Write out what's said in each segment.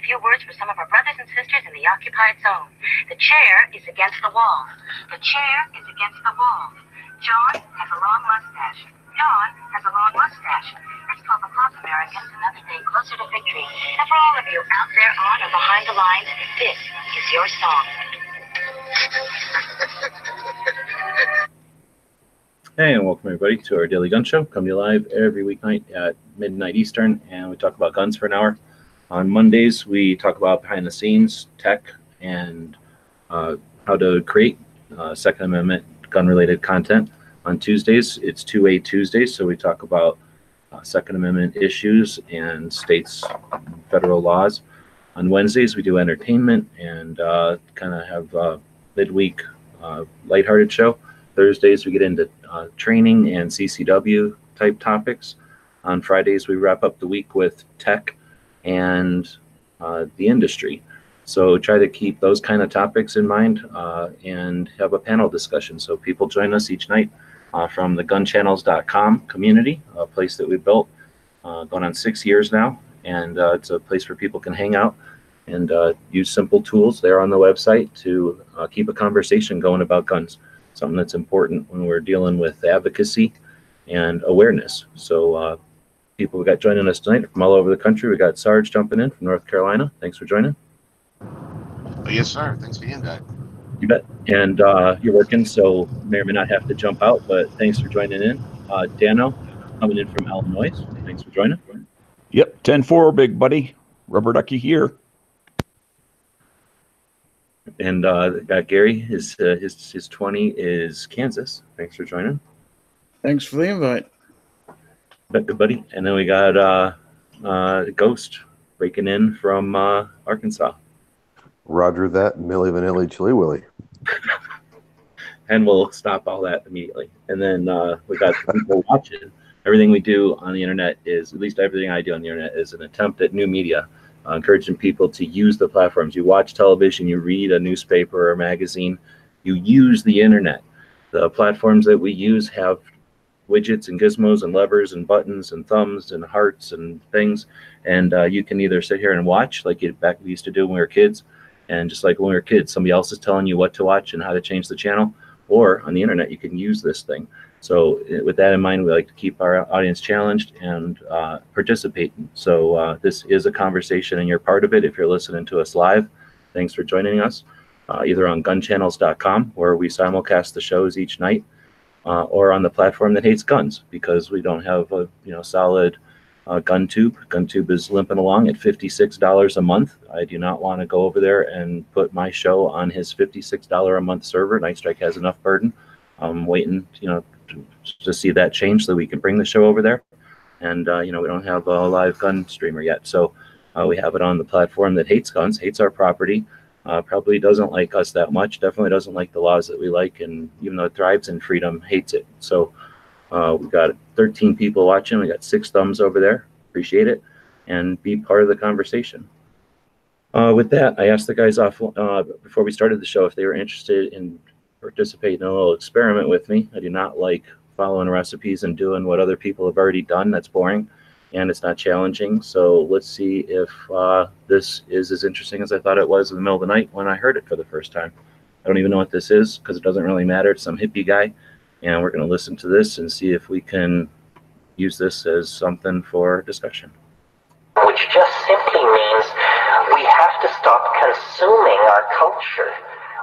a few words for some of our brothers and sisters in the occupied zone. The chair is against the wall. The chair is against the wall. John has a long mustache. John has a long mustache. Let's help across Americans another day closer to victory. And for all of you out there on or behind the lines, this is your song. Hey, and welcome everybody to our Daily Gun Show. Come to you live every weeknight at midnight Eastern, and we talk about guns for an hour. On Mondays, we talk about behind the scenes, tech, and how to create Second Amendment gun-related content. On Tuesdays, it's 2A Tuesdays, so we talk about Second Amendment issues and states' federal laws. On Wednesdays, we do entertainment and kind of have a midweek lighthearted show. Thursdays, we get into training and CCW type topics. On Fridays, we wrap up the week with tech and the industry. So try to keep those kind of topics in mind and have a panel discussion. So people join us each night from the gunchannels.com community, a place that we built going on 6 years now. And it's a place where people can hang out and use simple tools there on the website to keep a conversation going about guns. Something that's important when we're dealing with advocacy and awareness. So people we got joining us tonight from all over the country. We got Sarge jumping in from North Carolina. Thanks for joining. Yes, sir. Thanks for the invite. You bet. And you're working, so may or may not have to jump out, but thanks for joining in. Dano coming in from Illinois. Thanks for joining. Yep, 10-4, big buddy. Rubber ducky here. And got Gary. His 20 is Kansas. Thanks for joining. Thanks for the invite. Good buddy. And then we got Ghost breaking in from Arkansas. Roger that, Milli Vanilli Chili Willy. And we'll stop all that immediately. And then we got people watching. Everything we do on the internet is, at least everything I do on the internet, is an attempt at new media, encouraging people to use the platforms. You watch television, you read a newspaper or a magazine, you use the internet. The platforms that we use have widgets and gizmos and levers and buttons and thumbs and hearts and things. And you can either sit here and watch like we used to do when we were kids. And just like when we were kids, somebody else is telling you what to watch and how to change the channel. Or on the internet, you can use this thing. So with that in mind, we like to keep our audience challenged and participate. So this is a conversation and you're part of it if you're listening to us live. Thanks for joining us, either on gunchannels.com, where we simulcast the shows each night, or on the platform that hates guns, because we don't have a solid GunTube. GunTube is limping along at $56 a month. I do not want to go over there and put my show on his $56 a month server. Night Strike has enough burden. I'm waiting, to see that change so we can bring the show over there. And we don't have a live gun streamer yet, so we have it on the platform that hates guns, hates our property, probably doesn't like us that much, definitely doesn't like the laws that we like, and even though it thrives in freedom, hates it. So we got 13 people watching. We got 6 thumbs over there. Appreciate it, and be part of the conversation. With that, I asked the guys off before we started the show if they were interested in participating in a little experiment with me. I do not like following recipes and doing what other people have already done. That's boring, and it's not challenging. So let's see if this is as interesting as I thought it was in the middle of the night when I heard it for the first time. I don't even know what this is because it doesn't really matter. It's some hippie guy. And we're going to listen to this and see if we can use this as something for discussion. Which just simply means we have to stop consuming our culture.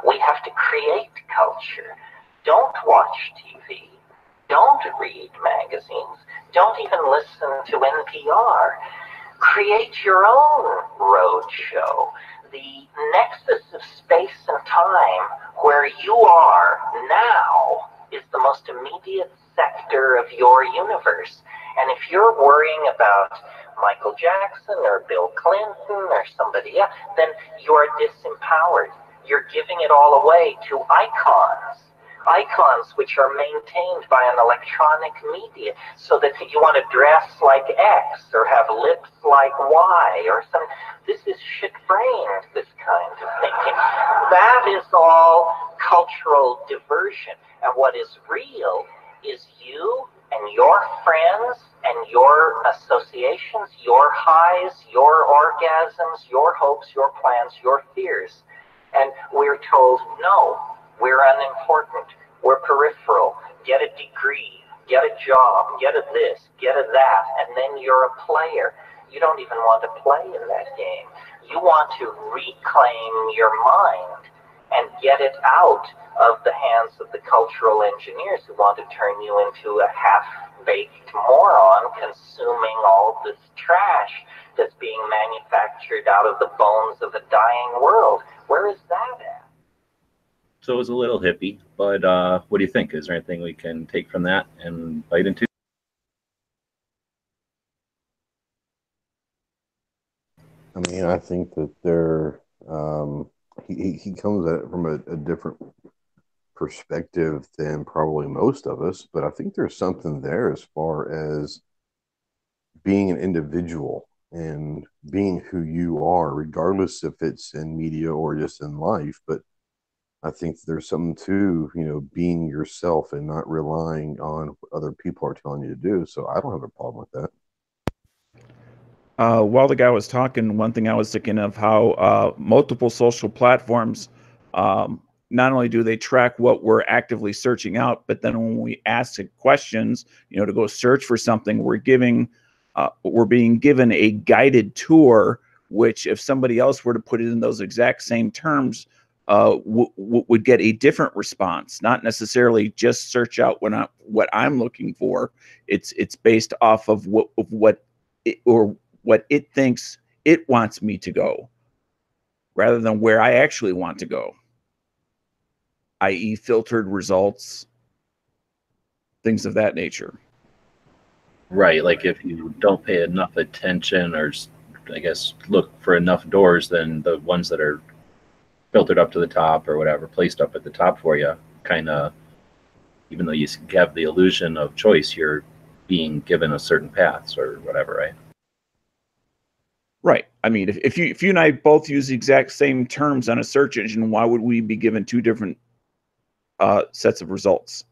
We have to create culture. Don't watch TV. Don't read magazines. Don't even listen to NPR. Create your own roadshow. The nexus of space and time where you are now is the most immediate sector of your universe. And if you're worrying about Michael Jackson or Bill Clinton or somebody else, then you are disempowered. You're giving it all away to icons which are maintained by an electronic media, so that you want to dress like X or have lips like Y or something. This is shit-brained, this kind of thinking. That is all cultural diversion. And what is real is you and your friends and your associations, your highs, your orgasms, your hopes, your plans, your fears. And we're told, no, we're unimportant, we're peripheral, get a degree, get a job, get a this, get a that, and then you're a player. You don't even want to play in that game. You want to reclaim your mind and get it out of the hands of the cultural engineers who want to turn you into a half-baked moron consuming all this trash that's being manufactured out of the bones of a dying world. Where is that at? So it was a little hippie, but what do you think? Is there anything we can take from that and bite into? I mean, I think that he comes at it from a different perspective than probably most of us, but I think there's something there as far as being an individual and being who you are, regardless if it's in media or just in life. But I think there's something to, being yourself and not relying on what other people are telling you to do. So I don't have a problem with that. While the guy was talking, one thing I was thinking of how multiple social platforms, not only do they track what we're actively searching out, but then when we ask questions, to go search for something, we're being given a guided tour, which if somebody else were to put it in those exact same terms, would get a different response. Not necessarily just search out what I'm looking for. It's based off of what it thinks it wants me to go, rather than where I actually want to go, i.e. filtered results, things of that nature. Right, like if you don't pay enough attention or, I guess, look for enough doors, then the ones that are filtered up to the top or whatever, placed up at the top for you, kind of, even though you have the illusion of choice, you're being given a certain paths or whatever, right? Right. I mean, if you and I both use the exact same terms on a search engine, why would we be given two different sets of results?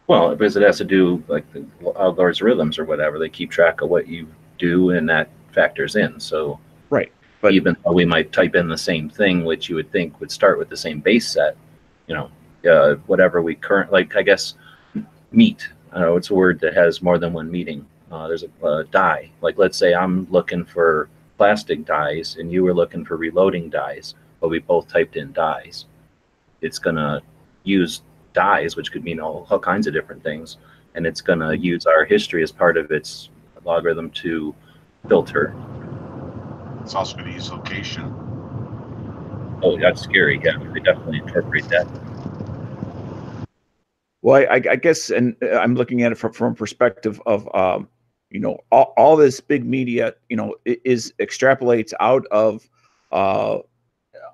Well, because it has to do, like the algorithms or whatever, they keep track of what you do and that factors in. So right. But even though we might type in the same thing, which you would think would start with the same base set, whatever we like, I guess, meet. It's a word that has more than one meaning. There's a die. Like, let's say I'm looking for plastic dies and you were looking for reloading dies, but we both typed in dies. It's going to use dies, which could mean all kinds of different things. And it's going to use our history as part of its algorithm to filter. It's also going to use location. Oh, that's scary. Yeah, they definitely incorporate that. Well, I guess, and I'm looking at it from a perspective of, all this big media, extrapolates out of, or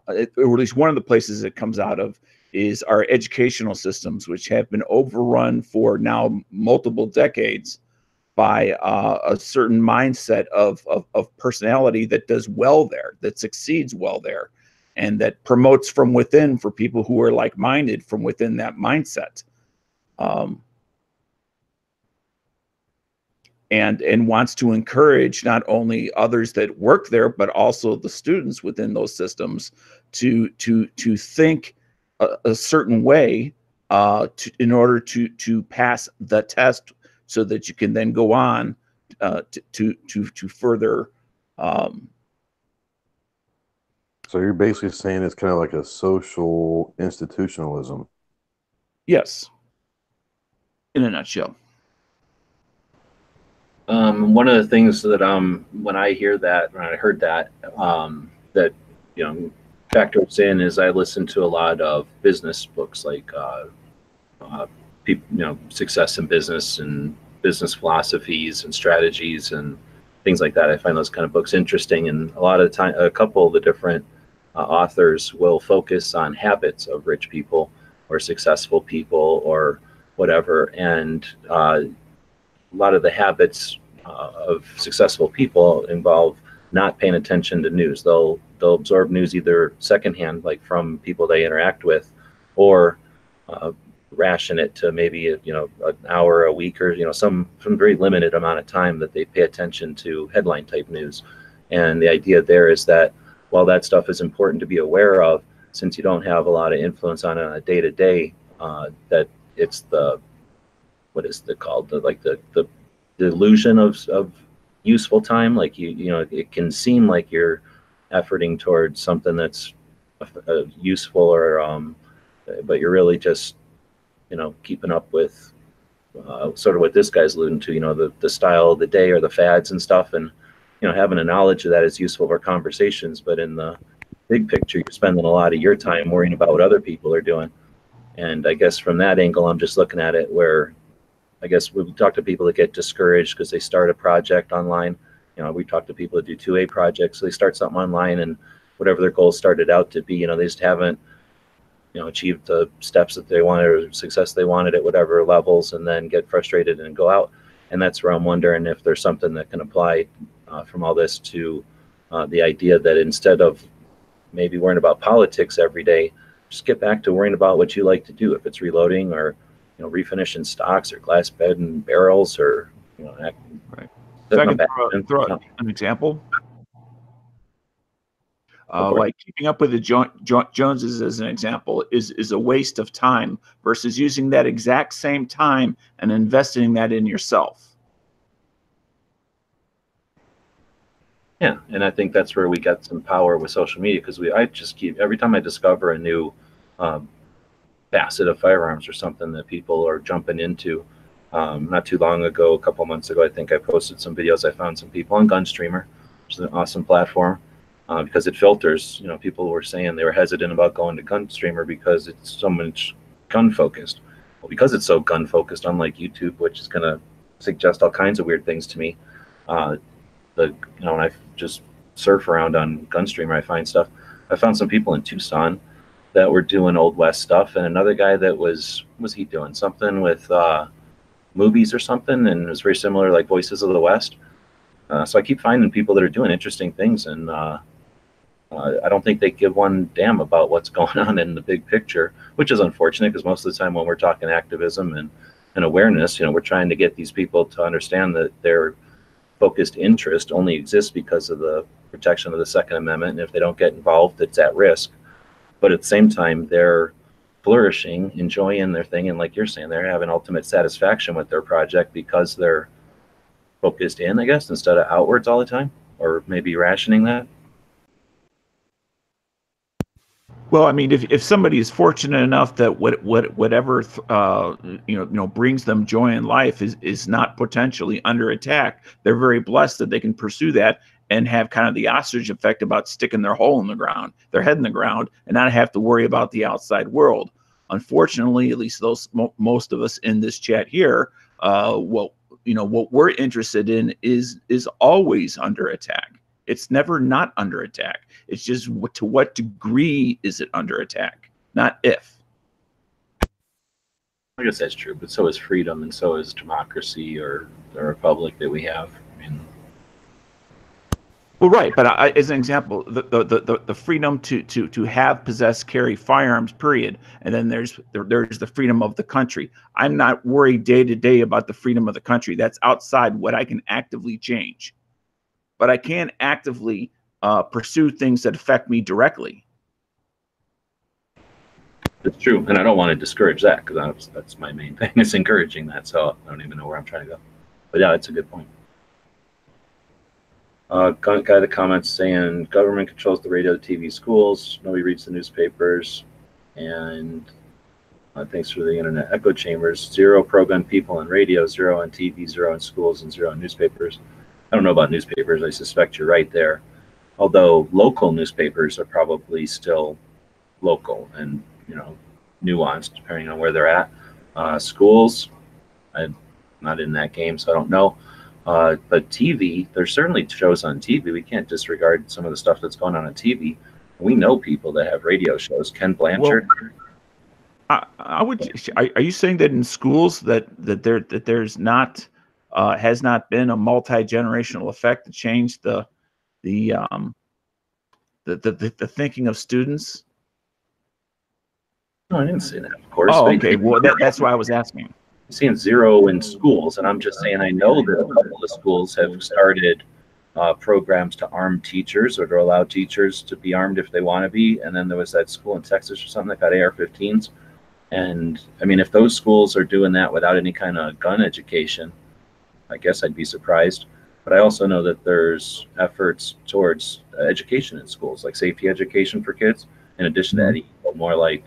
at least one of the places it comes out of is our educational systems, which have been overrun for now multiple decades by a certain mindset of personality that does well there, that succeeds well there, and that promotes from within for people who are like-minded from within that mindset. And wants to encourage not only others that work there, but also the students within those systems to think a certain way in order to pass the test, so that you can then go on to further. So you're basically saying it's kind of like a social institutionalism. Yes. In a nutshell. One of the things that when I heard that factors in is I listen to a lot of business books, like people, success in business and business philosophies and strategies and things like that. I find those kind of books interesting, and a lot of the time, a couple of the different authors will focus on habits of rich people or successful people or whatever, and a lot of the habits of successful people involve not paying attention to news. They'll absorb news either secondhand, like from people they interact with, or ration it to maybe an hour a week, or some very limited amount of time that they pay attention to headline type news. And the idea there is that while that stuff is important to be aware of, since you don't have a lot of influence on it on a day-to-day, that it's the, what is it called? The illusion of useful time. Like you know, it can seem like you're efforting towards something that's useful, or but you're really just, you know, keeping up with sort of what this guy's alluding to, you know, the style of the day or the fads and stuff, and you know, having a knowledge of that is useful for conversations, but in the big picture, you're spending a lot of your time worrying about what other people are doing. And I guess from that angle, I'm just looking at it where, I guess we've talked to people that get discouraged because they start a project online. You know, we talk to people that do 2A projects, so they start something online, and whatever their goals started out to be, you know, they just haven't, you know, achieved the steps that they wanted or success they wanted at whatever levels, and then get frustrated and go out. And that's where I'm wondering if there's something that can apply from all this to the idea that instead of maybe worrying about politics every day, just get back to worrying about what you like to do. If it's reloading, or, you know, refinishing stocks, or glass bed and barrels, or, you know, right. So I can throw an example. Like keeping up with the Joneses, as an example, is a waste of time versus using that exact same time and investing that in yourself. Yeah, and I think that's where we get some power with social media, because I just keep, every time I discover a new facet of firearms or something that people are jumping into. Not too long ago, a couple months ago, I think I posted some videos. I found some people on GunStreamer, which is an awesome platform because it filters. You know, people were saying they were hesitant about going to GunStreamer because it's so much gun focused. Well, because it's so gun focused, unlike YouTube, which is going to suggest all kinds of weird things to me. You know, when I just surf around on GunStreamer, I find stuff. I found some people in Tucson that were doing Old West stuff, and another guy that was he doing something with movies or something, and it was very similar, like Voices of the West. So I keep finding people that are doing interesting things, and I don't think they give one damn about what's going on in the big picture, which is unfortunate, because most of the time when we're talking activism and awareness, you know, we're trying to get these people to understand that their focused interest only exists because of the protection of the Second Amendment, and if they don't get involved, it's at risk. But at the same time, they're flourishing, enjoying their thing, and like you're saying, they're having ultimate satisfaction with their project because they're focused in, I guess, instead of outwards all the time, or maybe rationing that. Well, I mean, if somebody is fortunate enough that whatever you know brings them joy in life is not potentially under attack, they're very blessed that they can pursue that and have kind of the ostrich effect about sticking their hole in the ground, their head in the ground, and not have to worry about the outside world. Unfortunately, at least most of us in this chat here, what we're interested in is always under attack. It's never not under attack. It's just to what degree is it under attack, not if. I guess that's true, but so is freedom, and so is democracy, or the republic that we have. I mean, well, right, but as an example, the freedom to have, possess, carry firearms, period, and then there's the freedom of the country. I'm not worried day to day about the freedom of the country. That's outside what I can actively change, but I can actively pursue things that affect me directly. It's true, and I don't want to discourage that, because that's my main thing, is encouraging that. So I don't even know where I'm trying to go, but yeah, it's a good point. Guy that comments saying government controls the radio, the TV, schools. Nobody reads the newspapers, and thanks for the internet echo chambers. 0 pro-gun people on radio, 0 on TV, 0 on schools, and 0 on newspapers. I don't know about newspapers. I suspect you're right there. Although local newspapers are probably still local and, you know, nuanced depending on where they're at. Schools, I'm not in that game, so I don't know. But TV, there's certainly shows on TV. We can't disregard some of the stuff that's going on TV. We know people that have radio shows. Ken Blanchard. Well, are you saying that in schools that there's not has not been a multi-generational effect to change the thinking of students? No, I didn't say that, of course. Oh, okay. Well, that's why I was asking. I'm seeing 0 in schools, and I'm just saying I know that a couple of schools have started programs to arm teachers or to allow teachers to be armed if they want to be. And then there was that school in Texas or something that got AR-15s. And I mean, if those schools are doing that without any kind of gun education, I guess I'd be surprised. But I also know that there's efforts towards education in schools, like safety education for kids, in addition to any more like,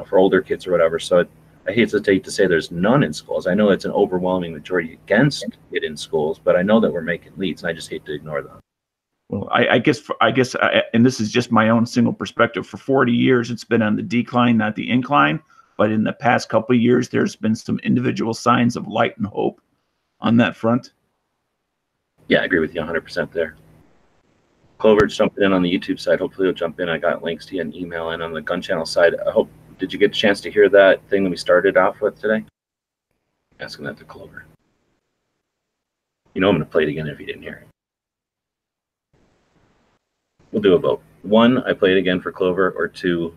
for older kids or whatever. So I hesitate to say there's none in schools. I know it's an overwhelming majority against it in schools, but I know that we're making leads, and I just hate to ignore them. Well, I guess, and this is just my own single perspective. For 40 years, it's been on the decline, not the incline. But in the past couple of years, there's been some individual signs of light and hope on that front. Yeah, I agree with you 100% there. Clover's jumping in on the YouTube side. Hopefully he'll jump in. I got links to you and email in on the gun channel side. Did you get a chance to hear that thing that we started off with today? Asking that to Clover. I'm going to play it again if you didn't hear it. We'll do a vote. 1, I play it again for Clover, or 2,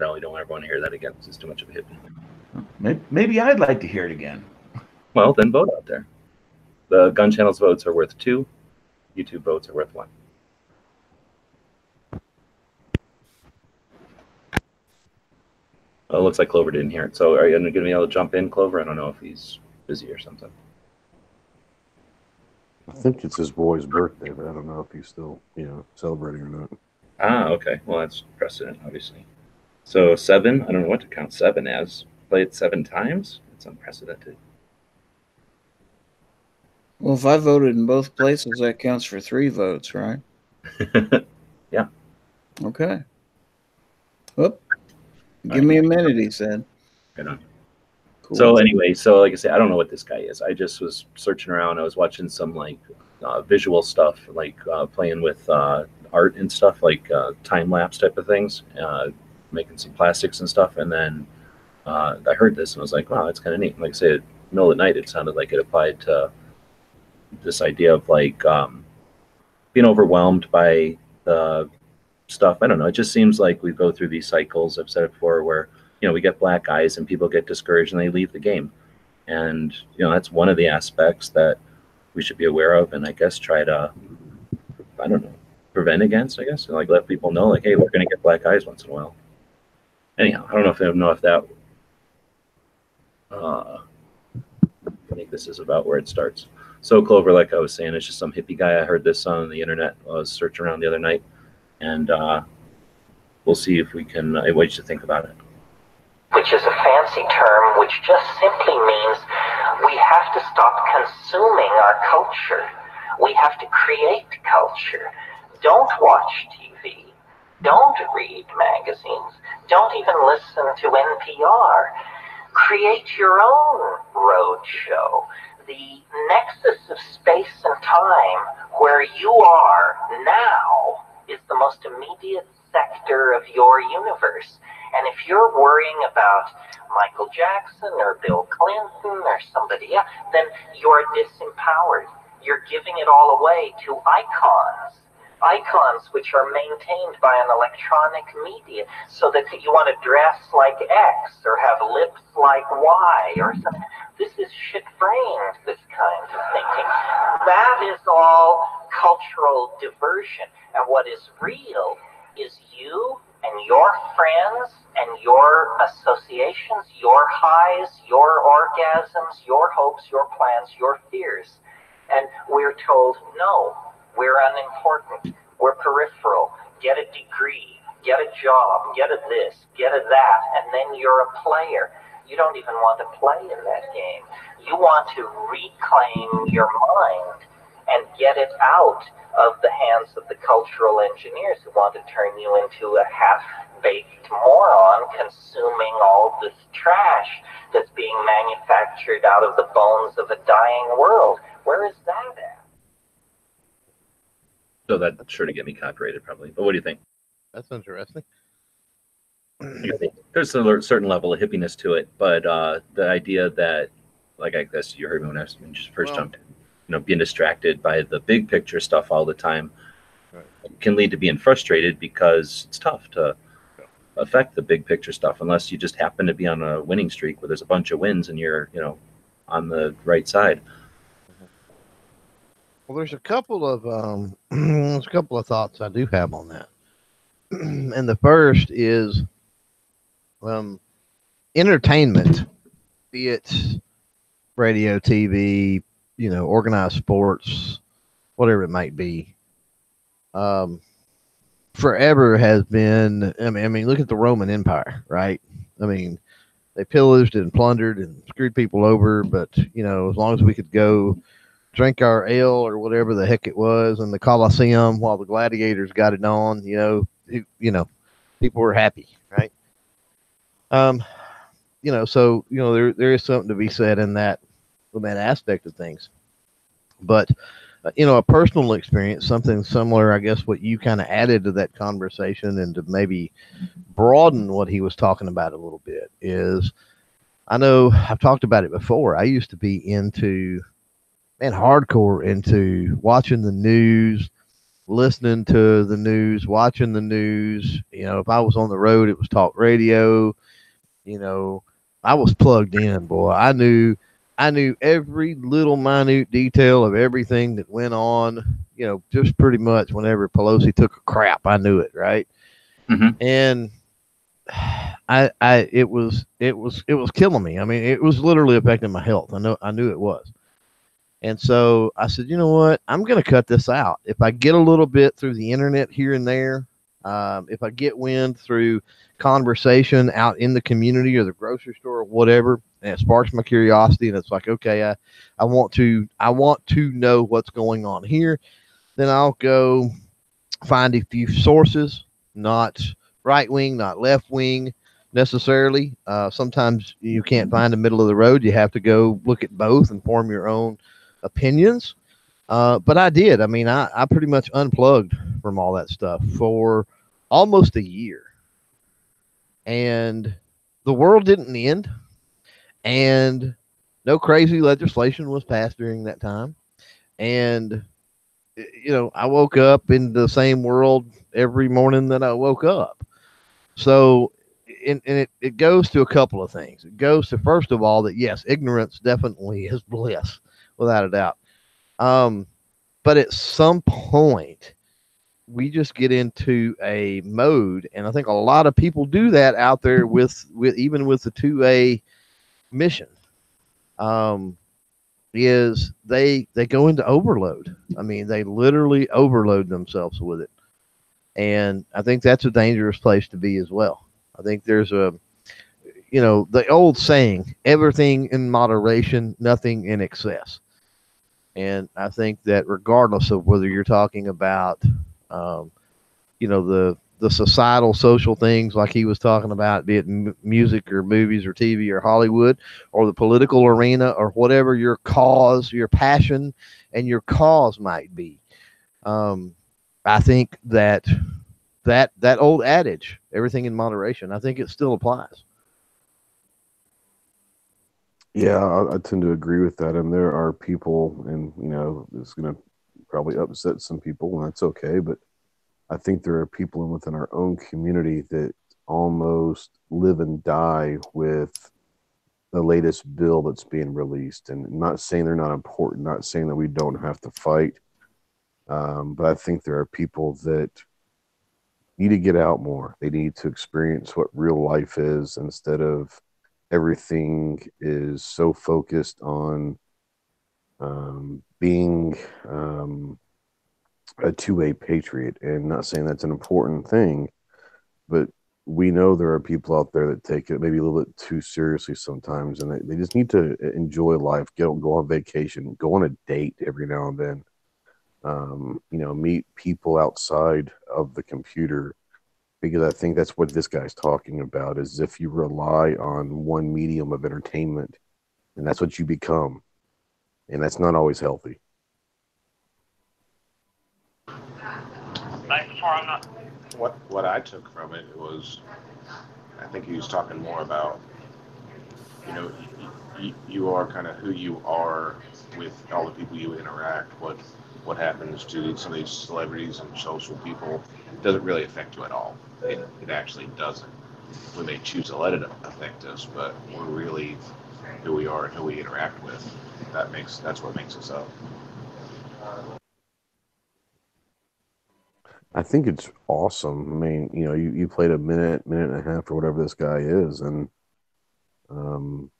no, we don't ever want to hear that again. It's too much of a hit. Maybe I'd like to hear it again. Well, then vote out there. The gun channel's votes are worth 2. YouTube votes are worth 1. Well, it looks like Clover didn't hear it. So are you going to be able to jump in, Clover? I don't know if he's busy or something. I think it's his boy's birthday, but I don't know if he's still, celebrating or not. Ah, okay. Well, that's precedent, obviously. So 7, I don't know what to count 7 as. Play it 7 times? It's unprecedented. Well, if I voted in both places, that counts for 3 votes, right? Yeah. Okay. Whoop. Give me a minute, he said. Right on. Cool. So anyway, like I said, I don't know what this guy is. I just was searching around. I was watching some visual stuff, playing with art and stuff, time lapse type of things, making some plastics and stuff. And then I heard this and I was like, wow, that's kind of neat. Like I said, in the middle of the night, it sounded like it applied to this idea of being overwhelmed by the stuff. I don't know. It just seems like we go through these cycles. I've said it before, where we get black eyes and people get discouraged and they leave the game. And that's one of the aspects that we should be aware of, and I guess try to, I don't know, prevent against. I guess let people know, hey, we're going to get black eyes once in a while. Anyhow, I don't know if that. I think this is about where it starts. So Clover, like I was saying, it's just some hippie guy. I heard this on the internet. I was searching around the other night, and we'll see if we can. What did you think about it? Which is a fancy term, which just simply means we have to stop consuming our culture. We have to create culture. Don't watch TV. Don't read magazines. Don't even listen to NPR. Create your own roadshow. The nexus of space and time where you are now is the most immediate sector of your universe. And if you're worrying about Michael Jackson or Bill Clinton or somebody else, then you're disempowered. You're giving it all away to icons which are maintained by an electronic media, so that you want to dress like X or have lips like Y or something. This is shit-framed, this kind of thinking. That is all cultural diversion. And what is real is you and your friends and your associations, your highs, your orgasms, your hopes, your plans, your fears. And we're told, no, we're unimportant, we're peripheral, get a degree, get a job, get a this, get a that, and then you're a player. You don't even want to play in that game. You want to reclaim your mind and get it out of the hands of the cultural engineers who want to turn you into a half-baked moron consuming all this trash that's being manufactured out of the bones of a dying world. Where is that at? So that's sure to get me copyrighted, probably. But what do you think? That's interesting. I think there's a certain level of hippiness to it, but the idea that, I guess you heard me when I just first jumped in, being distracted by the big picture stuff all the time can lead to being frustrated, because it's tough to affect the big picture stuff unless you just happen to be on a winning streak where there's a bunch of wins and you're, on the right side. Well, there's a couple of there's a couple of thoughts I do have on that, and the first is entertainment, be it radio, TV, organized sports, whatever it might be. Forever has been. I mean, look at the Roman Empire, right? I mean, they pillaged and plundered and screwed people over, but as long as we could go drink our ale or whatever the heck it was in the Colosseum while the gladiators got it on, people were happy, right? Um, so there is something to be said in that aspect of things, but a personal experience, something similar, I guess, what you kind of added to that conversation and to maybe broaden what he was talking about a little bit is, I know I've talked about it before. I used to be into, hardcore into watching the news, listening to the news, watching the news. If I was on the road, it was talk radio. I was plugged in, boy. I knew every little minute detail of everything that went on, just pretty much whenever Pelosi took a crap, I knew it, right? Mm-hmm. And it was killing me. I mean, it was literally affecting my health. I knew it was. And so I said, you know what? I'm going to cut this out. If I get a little bit through the internet here and there, if I get wind through conversation out in the community or the grocery store or whatever, and it sparks my curiosity, and it's like, okay, I want to know what's going on here, then I'll go find a few sources, not right wing, not left wing necessarily. Sometimes you can't find the middle of the road. You have to go look at both and form your own opinions. But I did. I mean, I pretty much unplugged from all that stuff for almost a year. And the world didn't end. And no crazy legislation was passed during that time. And, I woke up in the same world every morning that I woke up. So, and it goes to a couple of things. It goes to, first of all, that yes, ignorance definitely is bliss, without a doubt. But at some point, we just get into a mode, and I think a lot of people do that out there with even with the 2A mission. Is they go into overload. I mean, they literally overload themselves with it. And I think that's a dangerous place to be as well. I think there's the old saying, everything in moderation, nothing in excess. And I think that regardless of whether you're talking about, the societal social things like he was talking about, be it music or movies or TV or Hollywood, or the political arena, or whatever your cause, your passion and your cause might be. I think that old adage, everything in moderation, I think it still applies. Yeah, I tend to agree with that. And there are people, and it's going to probably upset some people, and that's okay. But I think there are people within our own community that almost live and die with the latest bill that's being released. And I'm not saying they're not important, not saying that we don't have to fight. But I think there are people that need to get out more. They need to experience what real life is, instead of everything is so focused on being a 2A patriot. And not saying that's an important thing, but we know there are people out there that take it maybe a little bit too seriously sometimes, and they just need to enjoy life, go on vacation, go on a date every now and then, meet people outside of the computer. Because I think that's what this guy's talking about, is if you rely on one medium of entertainment, and that's what you become. And that's not always healthy. What I took from it was, I think he was talking more about, you are kind of who you are with all the people you interact. What happens to some of these celebrities and social people doesn't really affect you at all. It actually doesn't. We may choose to let it affect us, but we're really who we are and who we interact with. That's what makes us up. I think it's awesome. I mean, you know, you played a minute, minute and a half, or whatever this guy is, and um,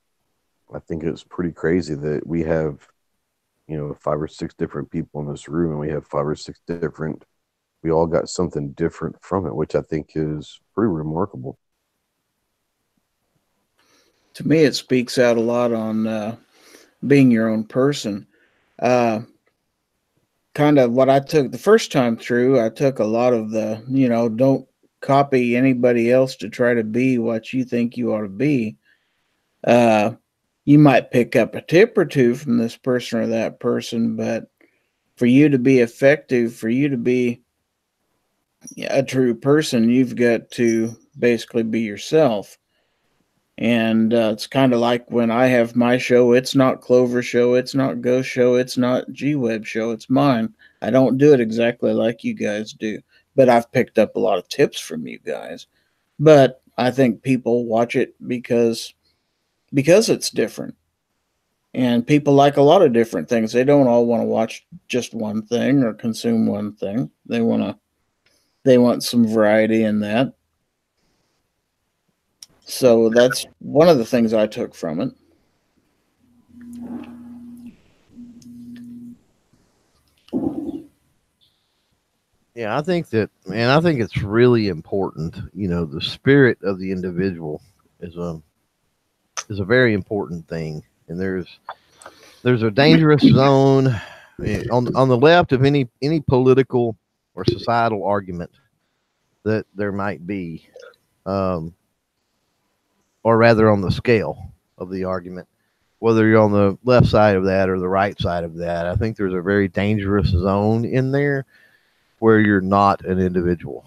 I think it's pretty crazy that we have, you know, 5 or 6 different people in this room, and we have 5 or 6 different. We all got something different from it, which I think is pretty remarkable. To me, it speaks out a lot on being your own person. Uh, Kind of what I took the first time through, I took a lot of the, don't copy anybody else to try to be what you think you ought to be. Uh, you might pick up a tip or two from this person or that person, but for you to be effective, for you to be a true person, you've got to basically be yourself. And it's kind of like when I have my show, it's not Clover Show, it's not Ghost Show, it's not G-Web Show, it's mine. I don't do it exactly like you guys do, but I've picked up a lot of tips from you guys. But I think people watch it because it's different. And people like a lot of different things. They don't all want to watch just one thing or consume one thing. They want some variety in that. So that's one of the things I took from it. Yeah, I think that, man, I think it's really important. You know, the spirit of the individual is a very important thing, and there's a dangerous zone on the left of any political or societal argument that there might be, or rather on the scale of the argument, whether you're on the left side of that or the right side of that. I think there's a very dangerous zone in there where you're not an individual.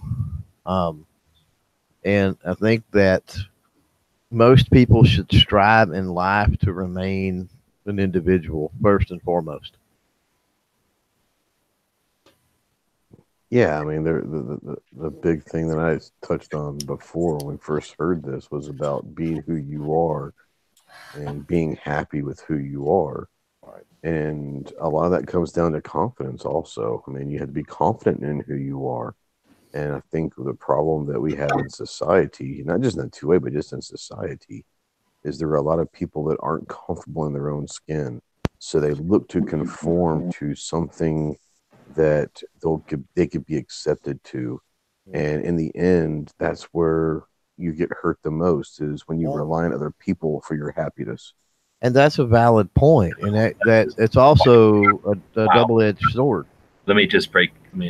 And I think that most people should strive in life to remain an individual first and foremost. Yeah, I mean, the big thing that I touched on before when we first heard this was about being who you are and being happy with who you are. Right. And a lot of that comes down to confidence also. I mean, you have to be confident in who you are. And I think the problem that we have in society, not just in a two-way, but just in society, is there are a lot of people that aren't comfortable in their own skin. So they look to conform to something that they could be accepted to. And in the end, that's where you get hurt the most, is when you rely on other people for your happiness. And that's a valid point, and that it's also a double-edged sword. Let me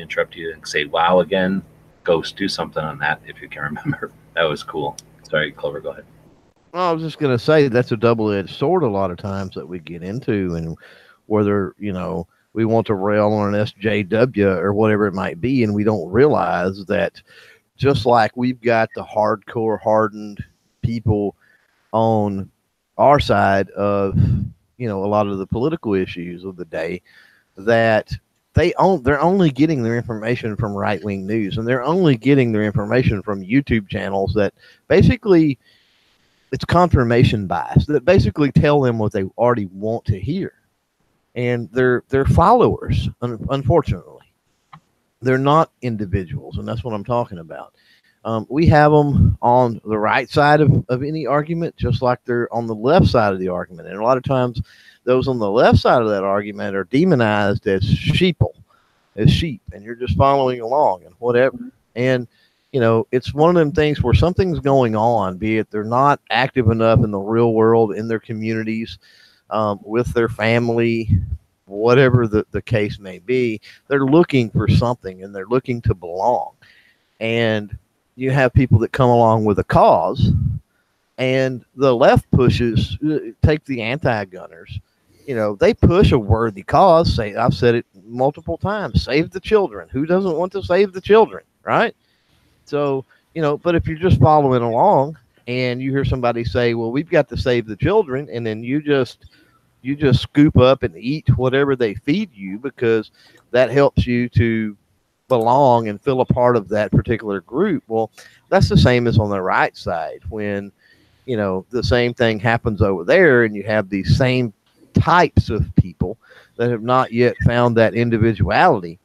interrupt you and say wow again. Ghost, do something on that if you can remember. That was cool. Sorry, Clover, go ahead. Well, I was just going to say that's a double-edged sword a lot of times that we get into, and whether, we want to rail on an SJW or whatever it might be, and we don't realize that just like we've got the hardcore, hardened people on our side of, a lot of the political issues of the day, that they're only getting their information from right-wing news, and they're only getting their information from YouTube channels that basically it's confirmation bias, that basically tell them what they already want to hear. And they're followers, unfortunately. They're not individuals, and that's what I'm talking about. We have them on the right side of any argument, just like they're on the left side of the argument. And a lot of times, those on the left side of that argument are demonized as sheep, and you're just following along and whatever. And, it's one of them things where something's going on, be it they're not active enough in the real world, in their communities, with their family, whatever the case may be. They're looking for something, and they're looking to belong. And you have people that come along with a cause, and the left pushes, take the anti-gunners, they push a worthy cause. I've said it multiple times, save the children. Who doesn't want to save the children, right? So, but if you're just following along and you hear somebody say, well, we've got to save the children, and then you just scoop up and eat whatever they feed you because that helps you to belong and feel a part of that particular group. Well, that's the same as on the right side when, the same thing happens over there, and you have these same types of people that have not yet found that individuality.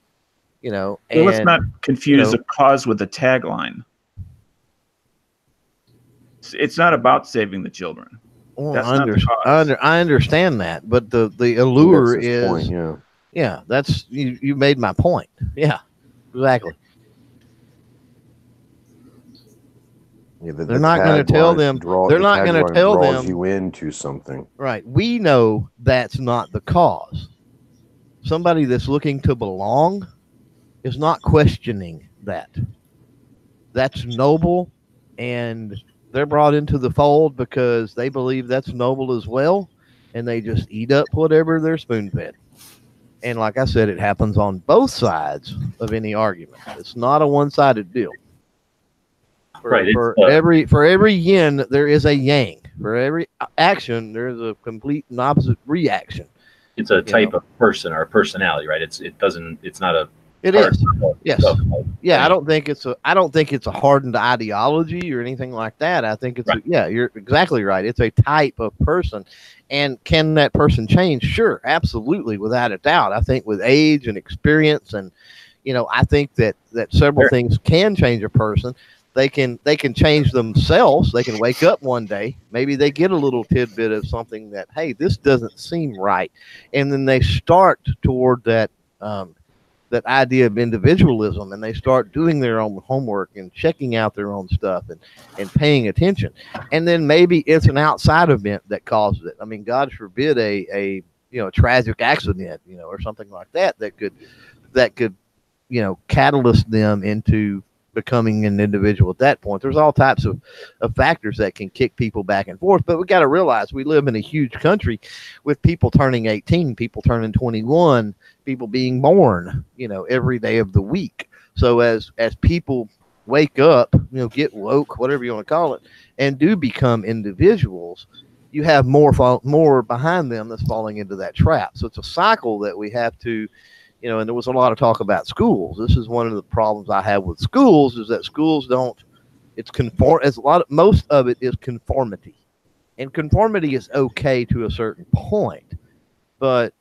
you know, Well, let's and not confuse know- a cause with a tagline. It's not about saving the children. well, That's not the cause. I understand that, but the I think allure that's his is, point, yeah. yeah, that's you made my point. Yeah, exactly. Yeah, They're not going to tell them. They're not going to tell draws them. you into something. Right. We know that's not the cause. Somebody that's looking to belong is not questioning that. That's noble, and they're brought into the fold because they believe that's noble as well, and they just eat up whatever they're spoon fed. And like I said, it happens on both sides of any argument. It's not a one-sided deal. Right, For every yin, there is a yang. For every action, there is a complete and opposite reaction. It's a type of person or a personality, right? It's not a It hard is. Yes. stuff. Yeah, I don't think it's a hardened ideology or anything like that. I think it's Right. yeah, you're exactly right. It's a type of person. And can that person change? Sure, absolutely, without a doubt. I think with age and experience, and I think that several things can change a person. They can change themselves. They can wake up one day, maybe they get a little tidbit of something that, hey, this doesn't seem right, and then they start toward that that idea of individualism, and they start doing their own homework and checking out their own stuff and paying attention. And then maybe it's an outside event that causes it. I mean, God forbid a tragic accident, or something like that could catalyst them into becoming an individual at that point. There's all types of factors that can kick people back and forth, but we got to realize we live in a huge country with people turning 18, people turning 21, people being born, every day of the week. So as people wake up, get woke, whatever you want to call it, and do become individuals, you have more behind them that's falling into that trap. So it's a cycle that we have to, and there was a lot of talk about schools. This is one of the problems I have with schools, is that schools most of it is conformity. And conformity is okay to a certain point. But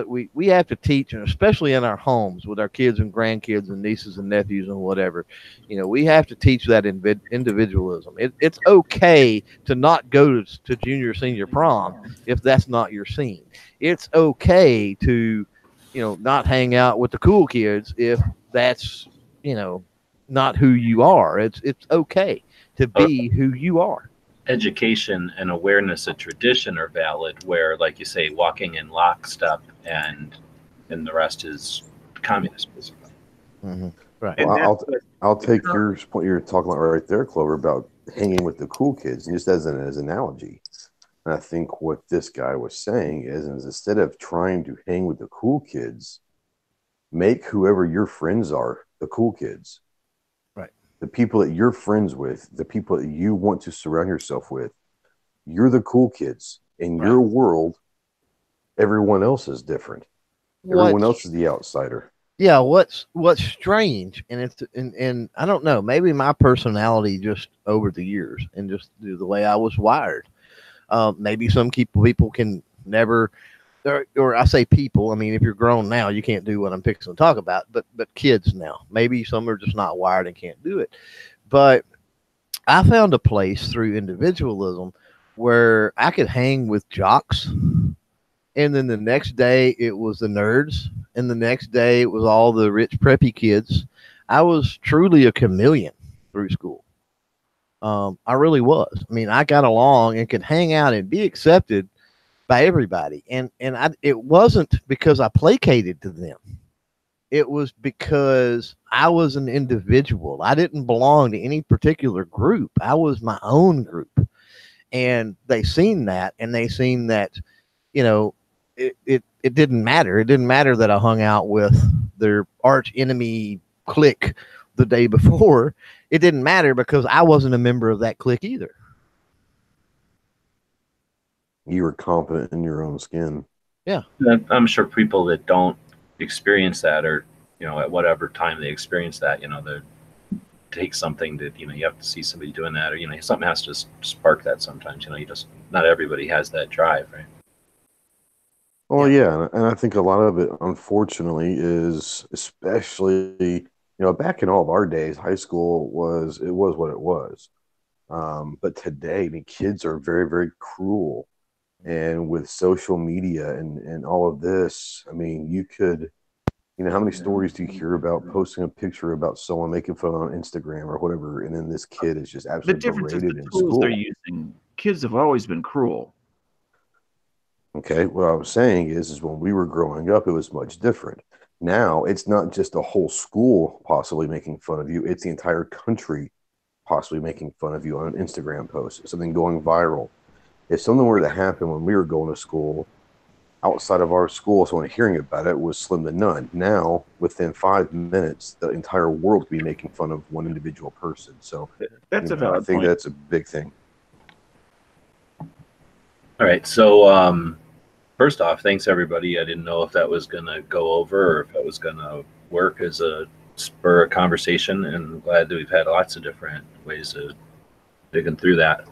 we have to teach, and especially in our homes with our kids and grandkids and nieces and nephews and whatever, we have to teach that individualism. It's okay to not go to junior, senior prom if that's not your scene. It's okay to not hang out with the cool kids if that's, not who you are. It's okay to be who you are. Education and awareness of tradition are valid, where, like you say, walking in lockstep and the rest is communist, basically. Mm-hmm. Right. Well, I'll take your point you're talking about right there, Clover, about hanging with the cool kids, and just as an analogy. And I think what this guy was saying is instead of trying to hang with the cool kids, make whoever your friends are the cool kids. Right. The people that you're friends with, the people that you want to surround yourself with, you're the cool kids. In your world, everyone else is different. Everyone else is the outsider. Yeah, what's strange, and I don't know, maybe my personality just over the years and just the way I was wired. Maybe some people can never, or I say people, I mean, if you're grown now, you can't do what I'm fixing to talk about, but kids now, maybe some are just not wired and can't do it. But I found a place through individualism where I could hang with jocks, and then the next day it was the nerds, and the next day it was all the rich preppy kids. I was truly a chameleon through school. I really was. I mean, I got along and could hang out and be accepted by everybody. And it wasn't because I placated to them. It was because I was an individual. I didn't belong to any particular group. I was my own group. And they seen that, and they seen that, it didn't matter. It didn't matter that I hung out with their arch enemy clique the day before. It didn't matter because I wasn't a member of that clique either. You were confident in your own skin. Yeah. I'm sure people that don't experience that, or, at whatever time they experience that, they take something that, you have to see somebody doing that, or, something has to spark that sometimes, not everybody has that drive, right? Well, yeah, and I think a lot of it, unfortunately, is especially, back in all of our days, high school was what it was. But today, I mean, kids are very, very cruel, and with social media and all of this, I mean, how many stories do you hear about posting a picture about someone making fun on Instagram or whatever, and then this kid is just The absolutely difference is the berated in tools they're school? using. Kids have always been cruel. Okay, what I was saying is when we were growing up, it was much different. Now it's not just a whole school possibly making fun of you; it's the entire country possibly making fun of you on an Instagram post, something going viral. If something were to happen when we were going to school, outside of our school, someone hearing about it was slim to none. Now, within 5 minutes, the entire world could be making fun of one individual person. So, That's a I valid think point. that's a big thing. All right. So, first off, thanks everybody. I didn't know if that was going to go over or if it was going to work as a spur of conversation, and I'm glad that we've had lots of different ways of digging through that.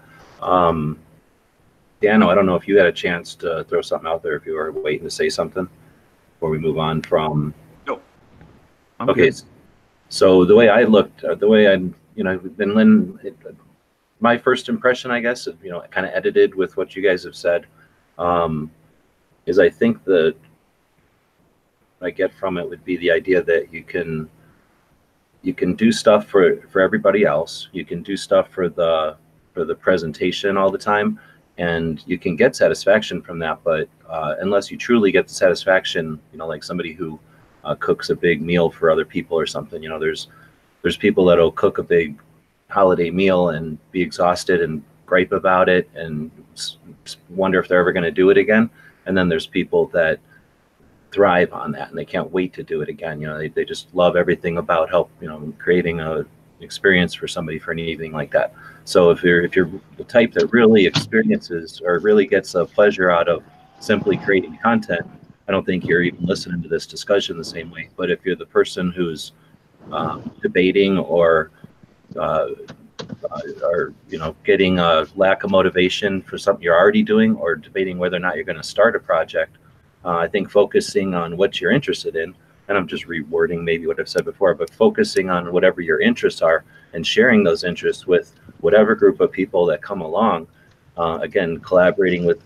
Dano, I don't know if you had a chance to throw something out there, if you were waiting to say something before we move on from. No, I'm Okay. good. So the way I looked, the way I'm, and Lynn, my first impression, I guess, kind of edited with what you guys have said, is I think that I get from it would be the idea that you can do stuff for everybody else. You can do stuff for the presentation all the time, and you can get satisfaction from that. But unless you truly get the satisfaction, like somebody who cooks a big meal for other people or something, there's people that'll cook a big holiday meal and be exhausted and gripe about it and wonder if they're ever going to do it again. And then there's people that thrive on that and they can't wait to do it again. They just love everything about creating a experience for somebody for an evening like that. So if you're the type that really experiences or really gets a pleasure out of simply creating content, I don't think you're even listening to this discussion the same way. But if you're the person who's debating or getting a lack of motivation for something you're already doing, or debating whether or not you're going to start a project, I think focusing on what you're interested in, and I'm just rewording maybe what I've said before, but focusing on whatever your interests are and sharing those interests with whatever group of people that come along. Again, collaborating with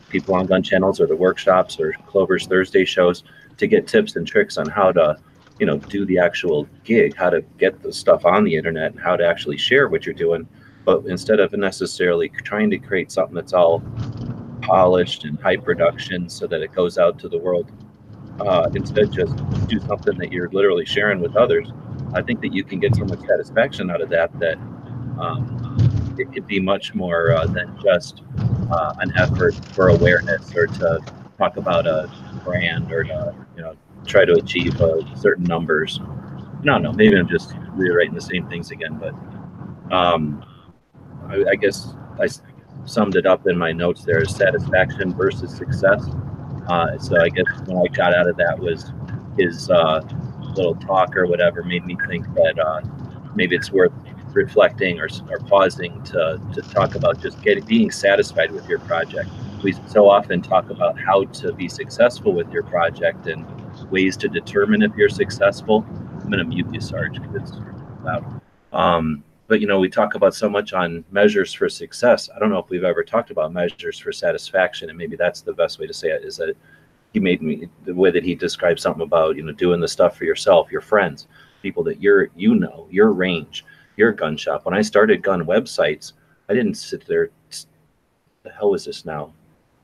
people on gun channels or the workshops or Clover's Thursday shows to get tips and tricks on how to do the actual gig, how to get the stuff on the internet and how to actually share what you're doing. But instead of necessarily trying to create something that's all polished and high production so that it goes out to the world, instead just do something that you're literally sharing with others. I think that you can get so much satisfaction out of that it could be much more than just an effort for awareness or to talk about a brand or to try to achieve certain numbers. No, maybe I'm just reiterating the same things again, but I guess I summed it up in my notes there as satisfaction versus success. So I guess what I got out of that was his little talk or whatever made me think that maybe it's worth reflecting or pausing to talk about just being satisfied with your project. We so often talk about how to be successful with your project and ways to determine if you're successful. I'm going to mute you, Sarge, because it's loud. But we talk about so much on measures for success. I don't know if we've ever talked about measures for satisfaction, and maybe that's the best way to say it. Is that he made me the way that he described something about doing the stuff for yourself, your friends, people that your range, your gun shop. When I started gun websites, I didn't sit there. The hell was this now?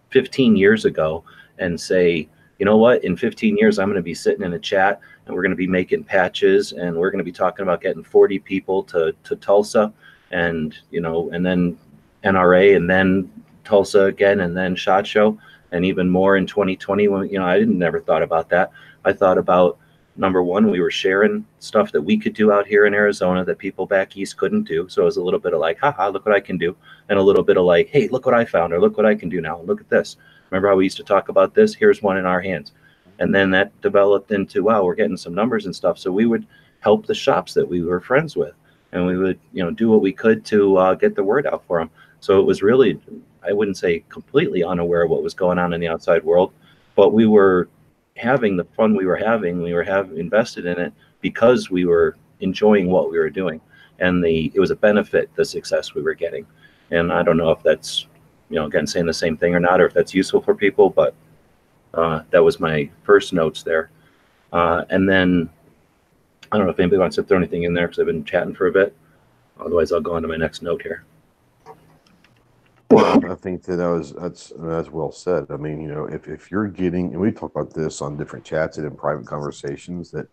15 years ago, and say, you know what? In 15 years, I'm going to be sitting in a chat and we're going to be making patches and we're going to be talking about getting 40 people to Tulsa and, and then NRA and then Tulsa again and then SHOT Show and even more in 2020 when, I never thought about that. I thought about, number one, we were sharing stuff that we could do out here in Arizona that people back east couldn't do. So it was a little bit of like, haha, look what I can do. And a little bit of like, hey, look what I found, or look what I can do now. And look at this. Remember how we used to talk about this? Here's one in our hands. And then that developed into, wow, we're getting some numbers and stuff. So we would help the shops that we were friends with. And we would, do what we could to get the word out for them. So it was really, I wouldn't say completely unaware of what was going on in the outside world, but we were having the fun we were having. We were invested in it because we were enjoying what we were doing, and it was a benefit, the success we were getting. And I don't know if that's, again, saying the same thing or not, or if that's useful for people, but that was my first notes there. And then I don't know if anybody wants to throw anything in there because I've been chatting for a bit. Otherwise, I'll go on to my next note here. Well, I think that's well said. I mean, if you're getting, and we talk about this on different chats and in private conversations, that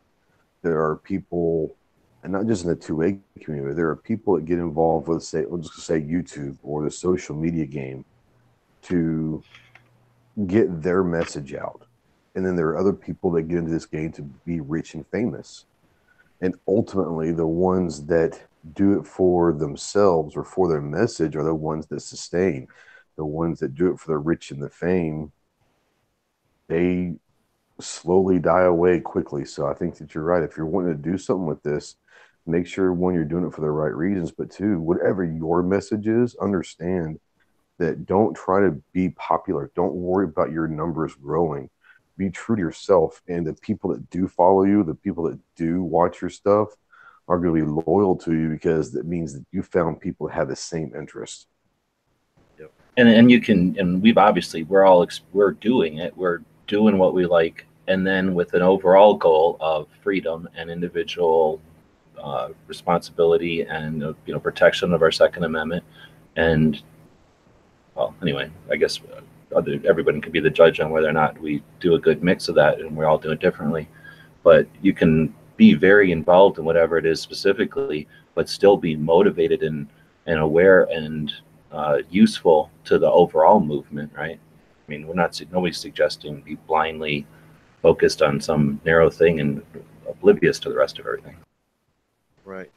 there are people, and not just in the 2A community, there are people that get involved with, say, we'll just say YouTube or the social media game to get their message out. And then there are other people that get into this game to be rich and famous. And ultimately, the ones that do it for themselves or for their message are the ones that sustain. The ones that do it for the rich and the fame, they slowly die away quickly. So I think that you're right. If you're wanting to do something with this, make sure, one, you're doing it for the right reasons, but two, whatever your message is, understand that don't try to be popular. Don't worry about your numbers growing. Be true to yourself, and the people that do follow you, the people that do watch your stuff, are going to be loyal to you because that means that you found people that have the same interest. Yep. And you can, and we're doing it. We're doing what we like, and then with an overall goal of freedom and individual responsibility and protection of our Second Amendment. And well, anyway, I guess everybody can be the judge on whether or not we do a good mix of that, and we're all doing it differently. But you can be very involved in whatever it is specifically, but still be motivated and aware and useful to the overall movement, right? I mean, nobody's suggesting be blindly focused on some narrow thing and oblivious to the rest of everything. Right.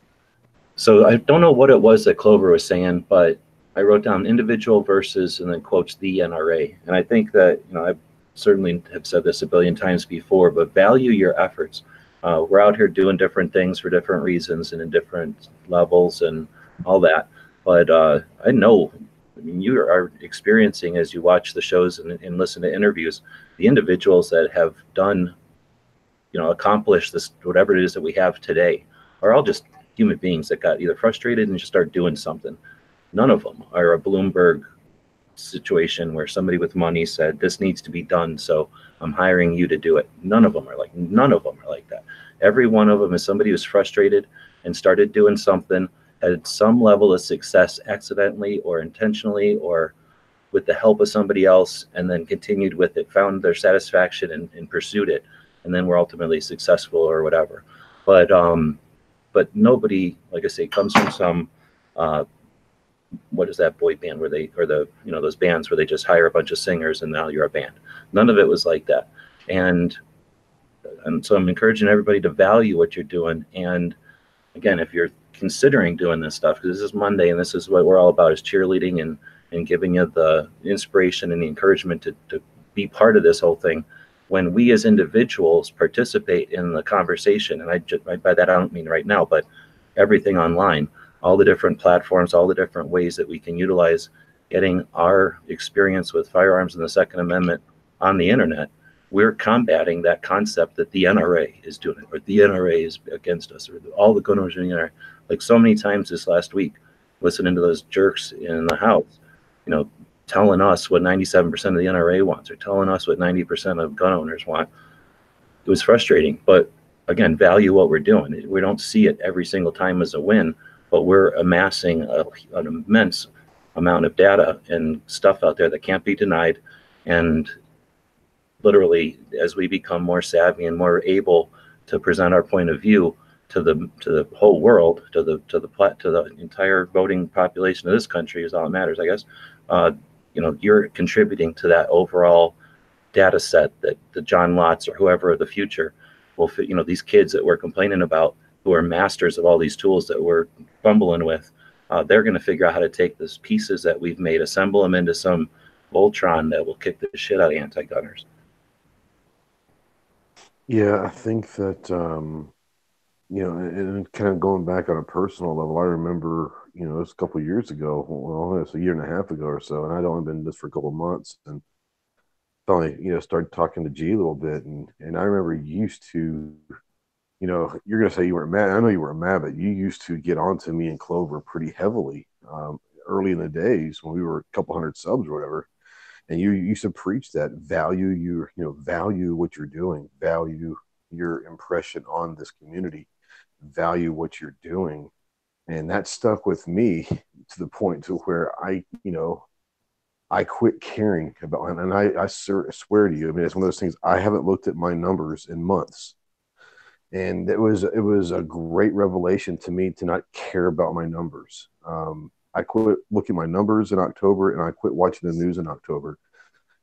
So I don't know what it was that Clover was saying, but I wrote down individual versus and then quotes the NRA. And I think that, I certainly have said this a billion times before, but value your efforts. We're out here doing different things for different reasons and in different levels and all that. But I know, you are experiencing, as you watch the shows and listen to interviews, the individuals that have done, accomplished this, whatever it is that we have today, are all just human beings that got either frustrated and just started doing something. None of them are a Bloomberg situation where somebody with money said, this needs to be done, so I'm hiring you to do it. None of them are like that. Every one of them is somebody who's frustrated and started doing something, had some level of success accidentally or intentionally or with the help of somebody else, and then continued with it, found their satisfaction and pursued it, and then were ultimately successful or whatever. But nobody, like I say, comes from some what is that boy band where those bands where they just hire a bunch of singers and now you're a band. None of it was like that. And so I'm encouraging everybody to value what you're doing. And again, if you're considering doing this stuff, because this is Monday and this is what we're all about, is cheerleading and giving you the inspiration and the encouragement to be part of this whole thing. When we as individuals participate in the conversation, and by that I don't mean right now, but everything online, all the different platforms, all the different ways that we can utilize getting our experience with firearms and the Second Amendment on the internet, we're combating that concept that the NRA is doing it, or the NRA is against us, or all the gun owners in the NRA. Like so many times this last week, listening to those jerks in the House, telling us what 97% of the NRA wants, or telling us what 90% of gun owners want. It was frustrating, but again, value what we're doing. We don't see it every single time as a win, but we're amassing an immense amount of data and stuff out there that can't be denied. And literally, as we become more savvy and more able to present our point of view to the whole world, to the entire voting population of this country, is all that matters, I guess. You're contributing to that overall data set that the John Lotts or whoever of the future will fit. These kids that we're complaining about, who are masters of all these tools that we're fumbling with, they're going to figure out how to take these pieces that we've made, assemble them into some Voltron that will kick the shit out of anti-gunners. Yeah, I think that, and kind of going back on a personal level, I remember, it was a couple of years ago, well, it's a year and a half ago or so, and I'd only been in this for a couple of months, and finally, started talking to G a little bit, and I remember you used to, you're gonna say you weren't mad. I know you weren't mad, but you used to get onto me and Clover pretty heavily early in the days when we were a couple hundred subs or whatever. And you used to preach that value what you're doing, value your impression on this community, value what you're doing. And that stuck with me to the point to where I quit caring about it. And I swear to you, I mean, it's one of those things. I haven't looked at my numbers in months. And it was a great revelation to me to not care about my numbers. I quit looking at my numbers in October, and I quit watching the news in October.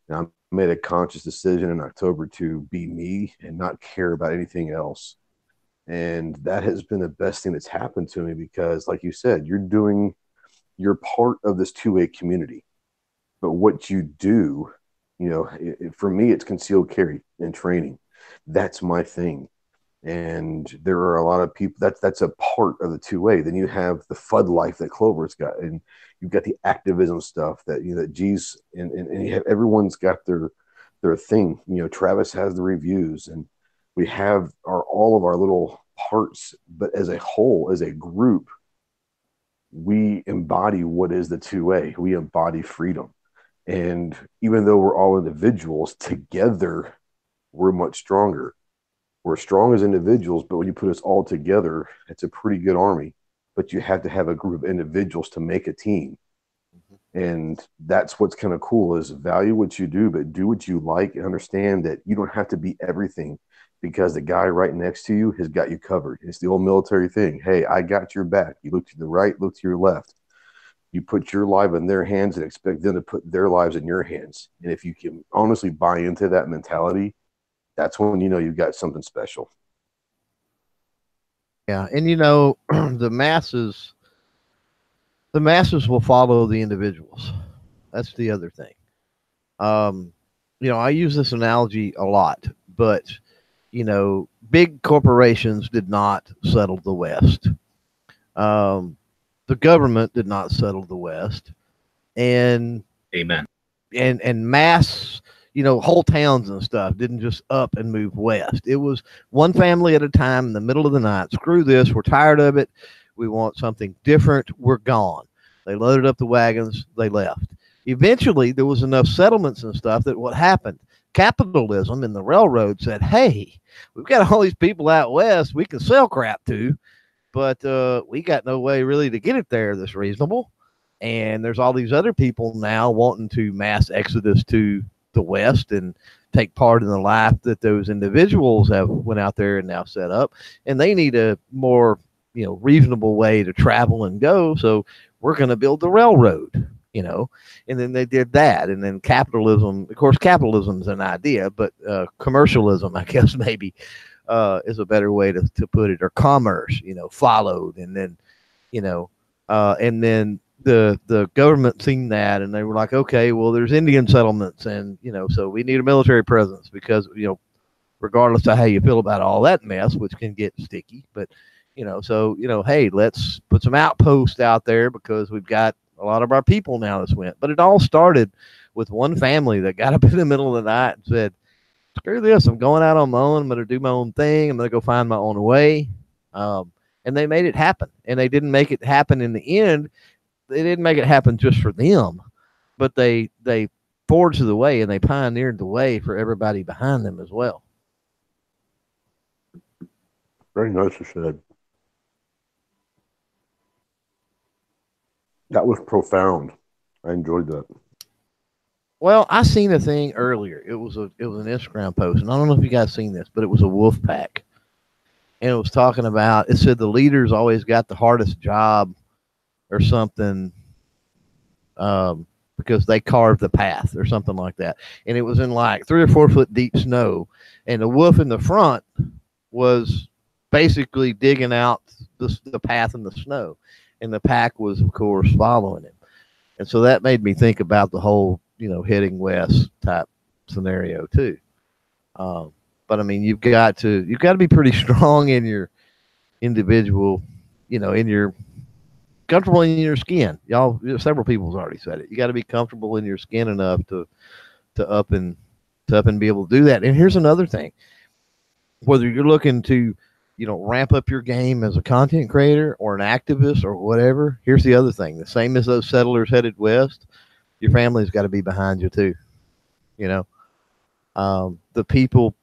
And I made a conscious decision in October to be me and not care about anything else. And that has been the best thing that's happened to me because, like you said, you're part of this two-way community. But what you do, for me, it's concealed carry and training. That's my thing. And there are a lot of people that's a part of the two-way. Then you have the FUD life that Clover's got, and you've got the activism stuff that that G's and you have, everyone's got their thing. Travis has the reviews, and we have all of our little parts, but as a whole, as a group, we embody what is the two-way. We embody freedom. And even though we're all individuals, together we're much stronger. We're strong as individuals, but when you put us all together, it's a pretty good army. But you have to have a group of individuals to make a team. And that's what's kind of cool is value what you do, but do what you like and understand that you don't have to be everything because the guy right next to you has got you covered. It's the old military thing. Hey, I got your back. You look to the right, look to your left. You put your life in their hands and expect them to put their lives in your hands. And if you can honestly buy into that mentality, that's when you've got something special. Yeah, and the masses will follow the individuals. That's the other thing. I use this analogy a lot, but big corporations did not settle the West. The government did not settle the West, and Amen. And mass, whole towns and stuff didn't just up and move west. It was one family at a time in the middle of the night. Screw this. We're tired of it. We want something different. We're gone. They loaded up the wagons. They left. Eventually, there was enough settlements and stuff that what happened? Capitalism and the railroad said, hey, we've got all these people out west we can sell crap to, but we got no way really to get it there that's reasonable. And there's all these other people now wanting to mass exodus to the West and take part in the life that those individuals have went out there and now set up. And they need a more, reasonable way to travel and go. So we're going to build the railroad, and then they did that. And then capitalism, of course, capitalism's an idea, but commercialism, I guess, maybe is a better way to put it, or commerce, followed. And then, and then the government seen that, and they were like, okay, well, there's Indian settlements, and so we need a military presence because regardless of how you feel about all that mess, which can get sticky, but hey, let's put some outposts out there because we've got a lot of our people now that's went. But it all started with one family that got up in the middle of the night and said, screw this, I'm going out on my own, I'm going to do my own thing, I'm going to go find my own way. And they made it happen, and they didn't make it happen in the end. They didn't make it happen just for them, but they forged the way and they pioneered the way for everybody behind them as well. Very nicely said. That was profound. I enjoyed that. Well, I seen a thing earlier. It was an Instagram post, and I don't know if you guys seen this, but it was a wolf pack, and it was talking about. It said the leaders always got the hardest job or something because they carved the path or something like that. And it was in like 3 or 4 foot deep snow. And the wolf in the front was basically digging out the path in the snow. And the pack was, of course, following him. And so that made me think about the whole, heading west type scenario too. But I mean, you've got to be pretty strong in your individual, in your comfortable in your skin. Y'all, several people's already said it. You got to be comfortable in your skin enough to up and up and be able to do that. And here's another thing: whether you're looking to, ramp up your game as a content creator or an activist or whatever, here's the other thing: the same as those settlers headed west, your family's got to be behind you too. The people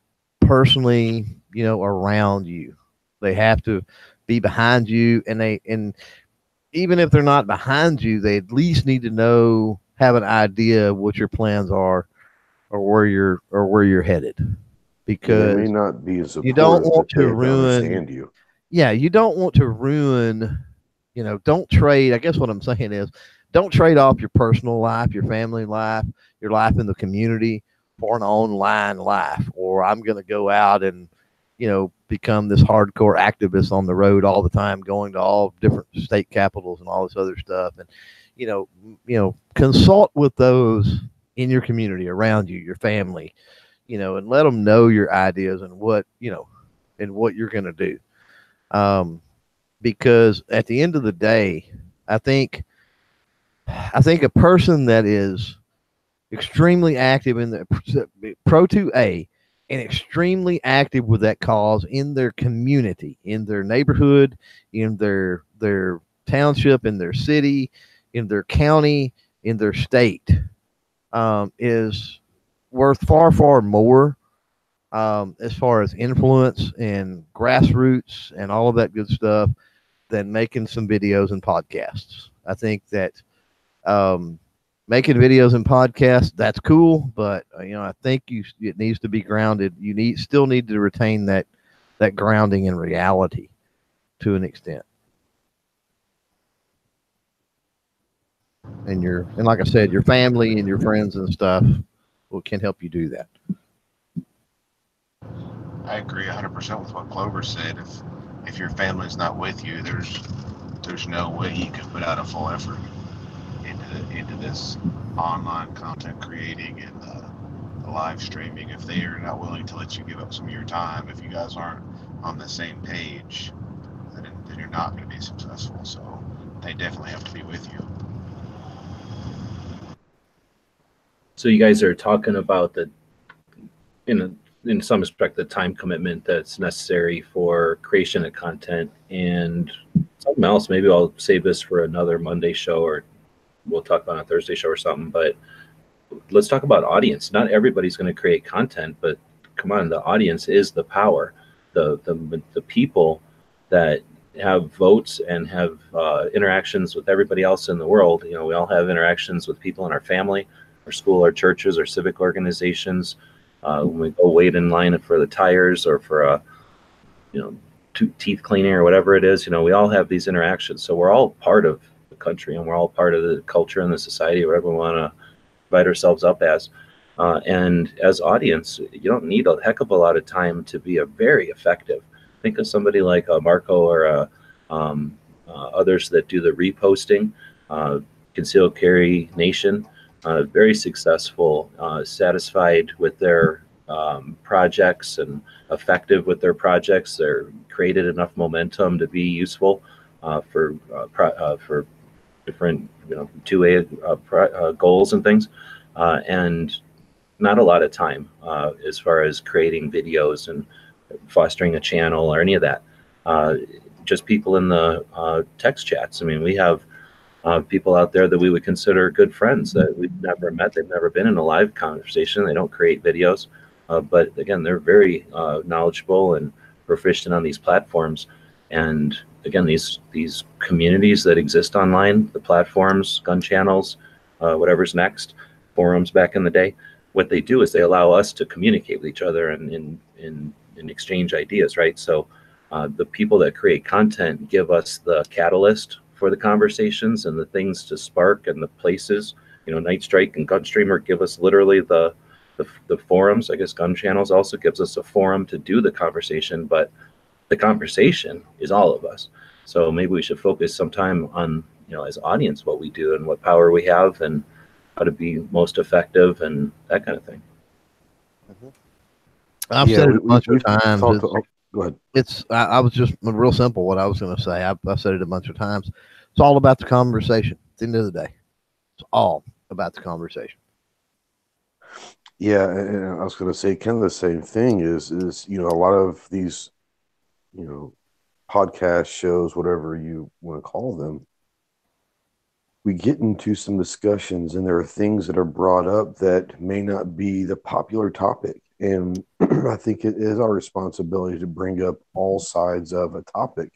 personally, around you, they have to be behind you, and even if they're not behind you, they at least need to have an idea of what your plans are or where you're headed, because they may not be as you don't supportive, want but they to ruin. understand you. Yeah, you don't want to ruin. Don't trade. I guess what I'm saying is, don't trade off your personal life, your family life, your life in the community for an online life. Or I'm going to go out and become this hardcore activist on the road all the time, going to all different state capitals and all this other stuff. And consult with those in your community around you, your family, and let them know your ideas and what you're going to do. Because at the end of the day, I think a person that is extremely active in the Pro 2A and extremely active with that cause in their community, in their neighborhood, in their township, in their city, in their county, in their state, is worth far, far more as far as influence and grassroots and all of that good stuff than making some videos and podcasts. I think that making videos and podcasts, that's cool, but I think it needs to be grounded. You still need to retain that grounding in reality to an extent. And like I said, your family and your friends and stuff can help you do that. I agree 100% with what Clover said. If your family's not with you, there's no way you can put out a full effort into this online content creating and the live streaming. If they are not willing to let you give up some of your time, if you guys aren't on the same page, then you're not going to be successful. So they definitely have to be with you. So you guys are talking about in some respect, the time commitment that's necessary for creation of content, and something else. Maybe I'll save this for another Monday show, or we'll talk about a Thursday show or something. But let's talk about audience. Not everybody's going to create content, but come on, the audience is the power. The people that have votes and have interactions with everybody else in the world. We all have interactions with people in our family, our school, our churches, our civic organizations. When we go wait in line for the tires or for a teeth cleaning or whatever it is, we all have these interactions. So we're all part of the country, and we're all part of the culture and the society, whatever we want to divide ourselves up as. And as audience, you don't need a heck of a lot of time to be a very effective. Think of somebody like Marco or others that do the reposting, Concealed Carry Nation. Very successful, satisfied with their projects and effective with their projects. They're created enough momentum to be useful for different 2A goals and things, and not a lot of time as far as creating videos and fostering a channel or any of that. Just people in the text chats. I mean, we have people out there that we would consider good friends that we've never met. They've never been in a live conversation. They don't create videos, but again, they're very knowledgeable and proficient on these platforms. And again, these communities that exist online, the platforms, gun channels, whatever's next, forums back in the day, what they do is they allow us to communicate with each other and exchange ideas, right? So the people that create content give us the catalyst for the conversations and the things to spark and the places. Night Strike and Gunstreamer give us literally the forums. I guess Gun Channels also gives us a forum to do the conversation, but the conversation is all of us. So maybe we should focus some time on, as audience, what we do and what power we have and how to be most effective and that kind of thing. I've said it a bunch of times. Go ahead. I was just real simple what I was going to say. I've said it a bunch of times. It's all about the conversation. At the end of the day, it's all about the conversation. Yeah, and I was going to say kind of the same thing is a lot of these, podcast shows, whatever you want to call them, we get into some discussions and there are things that are brought up that may not be the popular topic. And I think it is our responsibility to bring up all sides of a topic,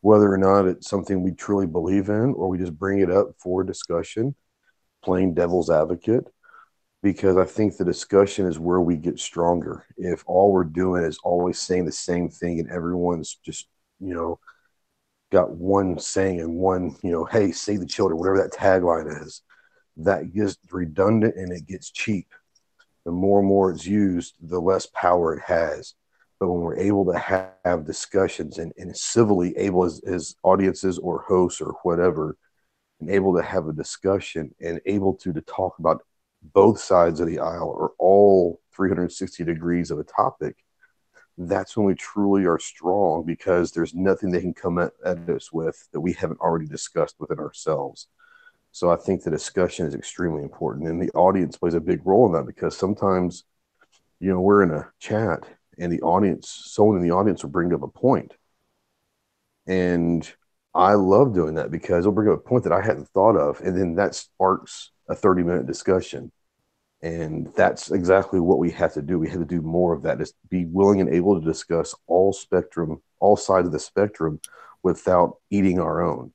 whether or not it's something we truly believe in or we just bring it up for discussion, playing devil's advocate, because I think the discussion is where we get stronger. If all we're doing is always saying the same thing and everyone's just, got one saying and one, hey, save the children, whatever that tagline is, that gets redundant and it gets cheap. The more and more it's used, the less power it has. But when we're able to have discussions and civilly able as audiences or hosts or whatever, and able to have a discussion and able to talk about both sides of the aisle or all 360 degrees of a topic, that's when we truly are strong, because there's nothing they can come at us with that we haven't already discussed within ourselves. So I think the discussion is extremely important, and the audience plays a big role in that, because sometimes, we're in a chat and someone in the audience will bring up a point. And I love doing that because they'll bring up a point that I hadn't thought of. And then that sparks a 30-minute discussion. And that's exactly what we have to do. We have to do more of that, just be willing and able to discuss all sides of the spectrum without eating our own.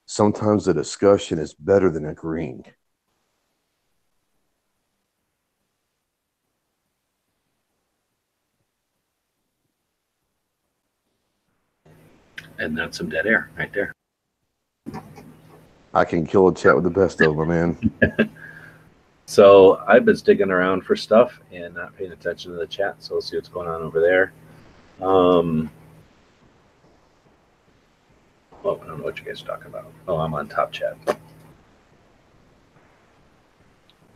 Sometimes the discussion is better than agreeing. And that's some dead air right there. I can kill a chat with the best of them, man. So I've been digging around for stuff and not paying attention to the chat. So we'll see what's going on over there. Well, I don't know what you guys are talking about. Oh, I'm on top chat.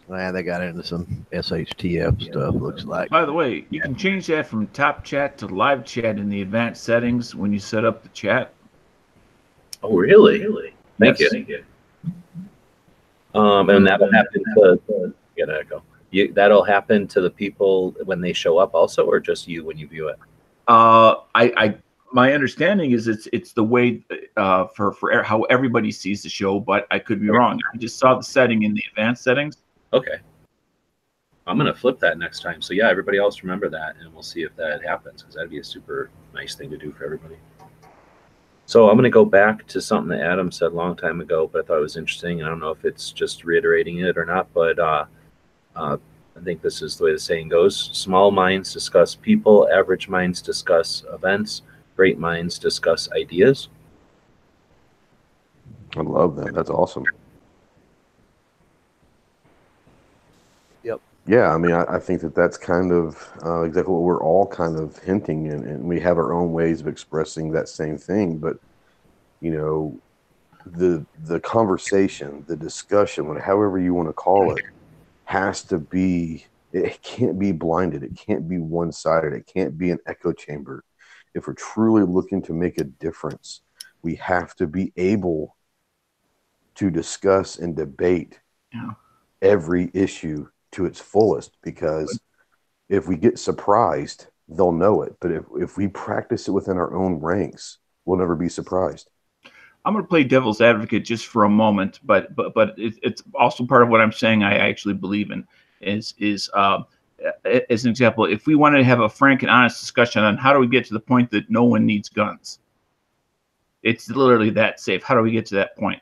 Man, they got into some SHTF stuff, looks like. By the way, you can change that from top chat to live chat in the advanced settings when you set up the chat. Oh, really? Thank you. And that'll happen to that'll happen to the people when they show up also, or just you when you view it? My understanding is it's the way for how everybody sees the show, but I could be wrong. I just saw the setting in the advanced settings. Okay. I'm gonna flip that next time. So yeah, everybody else remember that, and we'll see if that happens, because that'd be a super nice thing to do for everybody. So I'm going to go back to something that Adam said a long time ago, but I thought it was interesting. And I don't know if it's just reiterating it or not, but I think this is the way the saying goes. Small minds discuss people, average minds discuss events, great minds discuss ideas. I love that. That's awesome. Yep. Yeah, I mean, I think that's kind of exactly what we're all kind of hinting in, and we have our own ways of expressing that same thing. But the conversation, the discussion, however you want to call it, has to be. It can't be blinded. It can't be one-sided. It can't be an echo chamber. If we're truly looking to make a difference, we have to be able to discuss and debate every issue to its fullest, because if we get surprised, they'll know it. But if we practice it within our own ranks, we'll never be surprised. I'm going to play devil's advocate just for a moment, but it's also part of what I'm saying I actually believe in is as an example, if we wanted to have a frank and honest discussion on how do we get to the point that no one needs guns, it's literally that safe. How do we get to that point?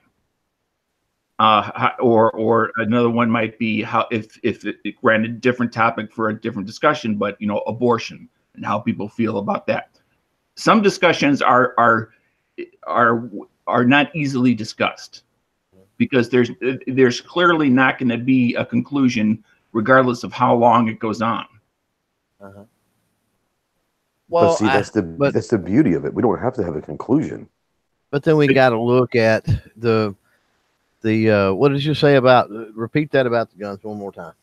Or another one might be how if it granted a different topic for a different discussion, but abortion and how people feel about that. Some discussions are not easily discussed because there's clearly not going to be a conclusion regardless of how long it goes on. Uh-huh. Well, but see, that's the beauty of it. We don't have to have a conclusion. But then we got to look at the what did you say about? Repeat that about the guns one more time.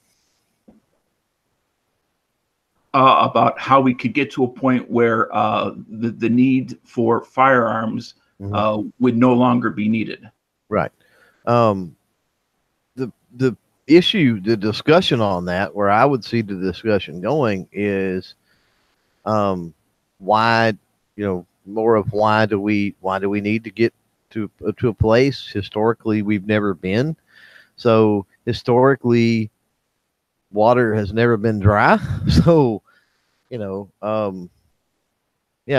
About how we could get to a point where the need for firearms would no longer be needed. Right. issue, the discussion on that, where I would see the discussion going is, why, more of why do we need to get to a place historically we've never been. So historically, water has never been dry. So, yeah,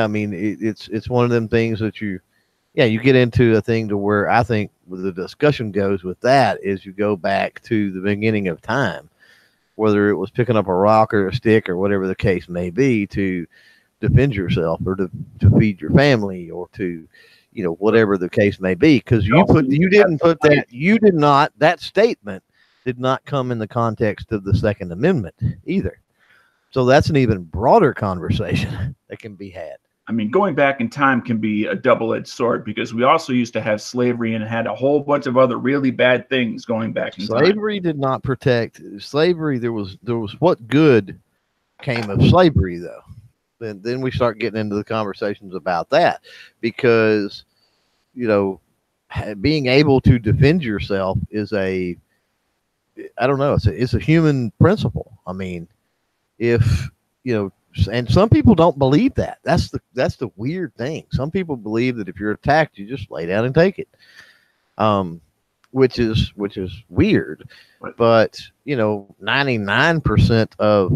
I mean, it's one of them things that you get into a thing to where I think the discussion goes with that is you go back to the beginning of time, whether it was picking up a rock or a stick or whatever the case may be to defend yourself or to feed your family or to, whatever the case may be. Because that statement did not come in the context of the Second Amendment either. So that's an even broader conversation that can be had. I mean, going back in time can be a double-edged sword because we also used to have slavery and had a whole bunch of other really bad things going back in time. Slavery did not protect slavery. There was what good came of slavery, though. Then we start getting into the conversations about that because, being able to defend yourself is it's a human principle. I mean, if, and some people don't believe that. That's the weird thing. Some people believe that if you're attacked, you just lay down and take it, which is weird. But 99% of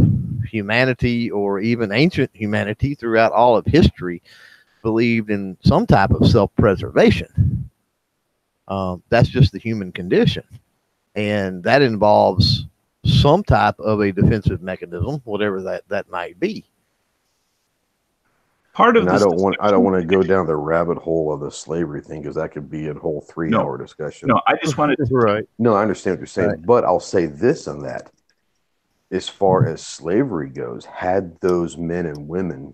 humanity, or even ancient humanity throughout all of history, believed in some type of self-preservation. That's just the human condition, and that involves some type of a defensive mechanism, whatever that might be. Part of I don't want to go down the rabbit hole of the slavery thing because that could be a whole 3-hour discussion. No, I just wanted to. Right. No, I understand what you're saying, but I'll say this on that. As far as slavery goes, had those men and women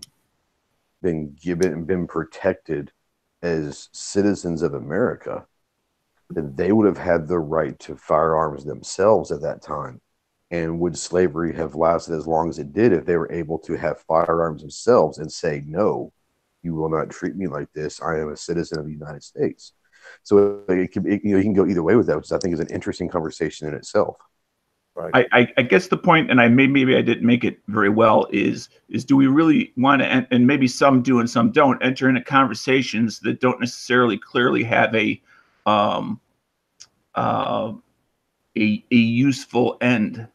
been given and been protected as citizens of America, then they would have had the right to firearms themselves at that time. And would slavery have lasted as long as it did if they were able to have firearms themselves and say, no, you will not treat me like this. I am a citizen of the United States. So you can go either way with that, which I think is an interesting conversation in itself. Right. I guess the point, and maybe I didn't make it very well, is do we really want to, and maybe some do and some don't, enter into conversations that don't necessarily clearly have a useful end.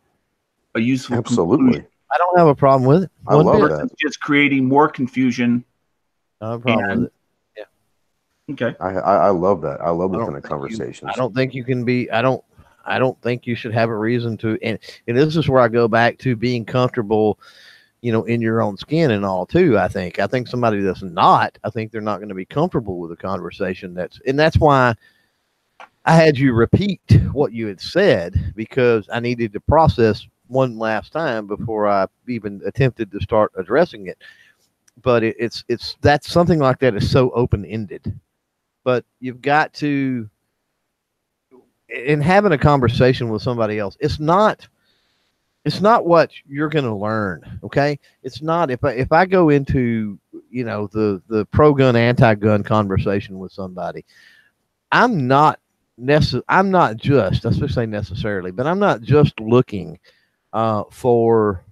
A useful Absolutely. Conclusion. I don't have a problem with it. I love that. Just creating more confusion. I have a problem with it. Yeah. Okay. I love that. I love those kind of conversations. I don't think you can be. I don't think you should have a reason to. And this is where I go back to being comfortable, in your own skin and all too. I think somebody that's not. I think they're not going to be comfortable with a conversation that's why I had you repeat what you had said, because I needed to process one last time before I even attempted to start addressing it. But it's that's something like that is so open-ended. But you've got to, in having a conversation with somebody else, it's not what you're going to learn. Okay. It's not, if I go into, the pro-gun, anti-gun conversation with somebody, I'm not just, let's just say necessarily, but I'm not just looking for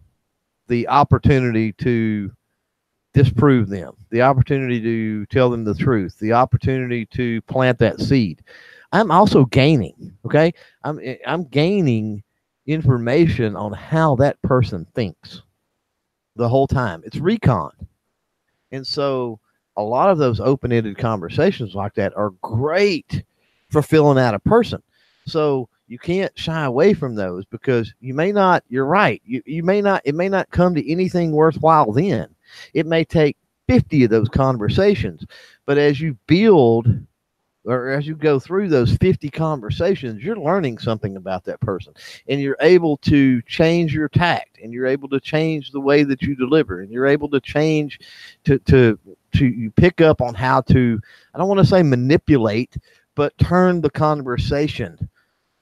the opportunity to disprove them, the opportunity to tell them the truth, the opportunity to plant that seed. I'm also gaining, okay? I'm gaining information on how that person thinks the whole time. It's recon. And so a lot of those open-ended conversations like that are great for filling out a person. So you can't shy away from those, because you may not, you're right. It may not come to anything worthwhile then. It may take 50 of those conversations, but as you build, or as you go through those 50 conversations, you're learning something about that person, and you're able to change your tact, and you're able to change the way that you deliver, and you're able to change to pick up on how to, I don't want to say manipulate, but turn the conversation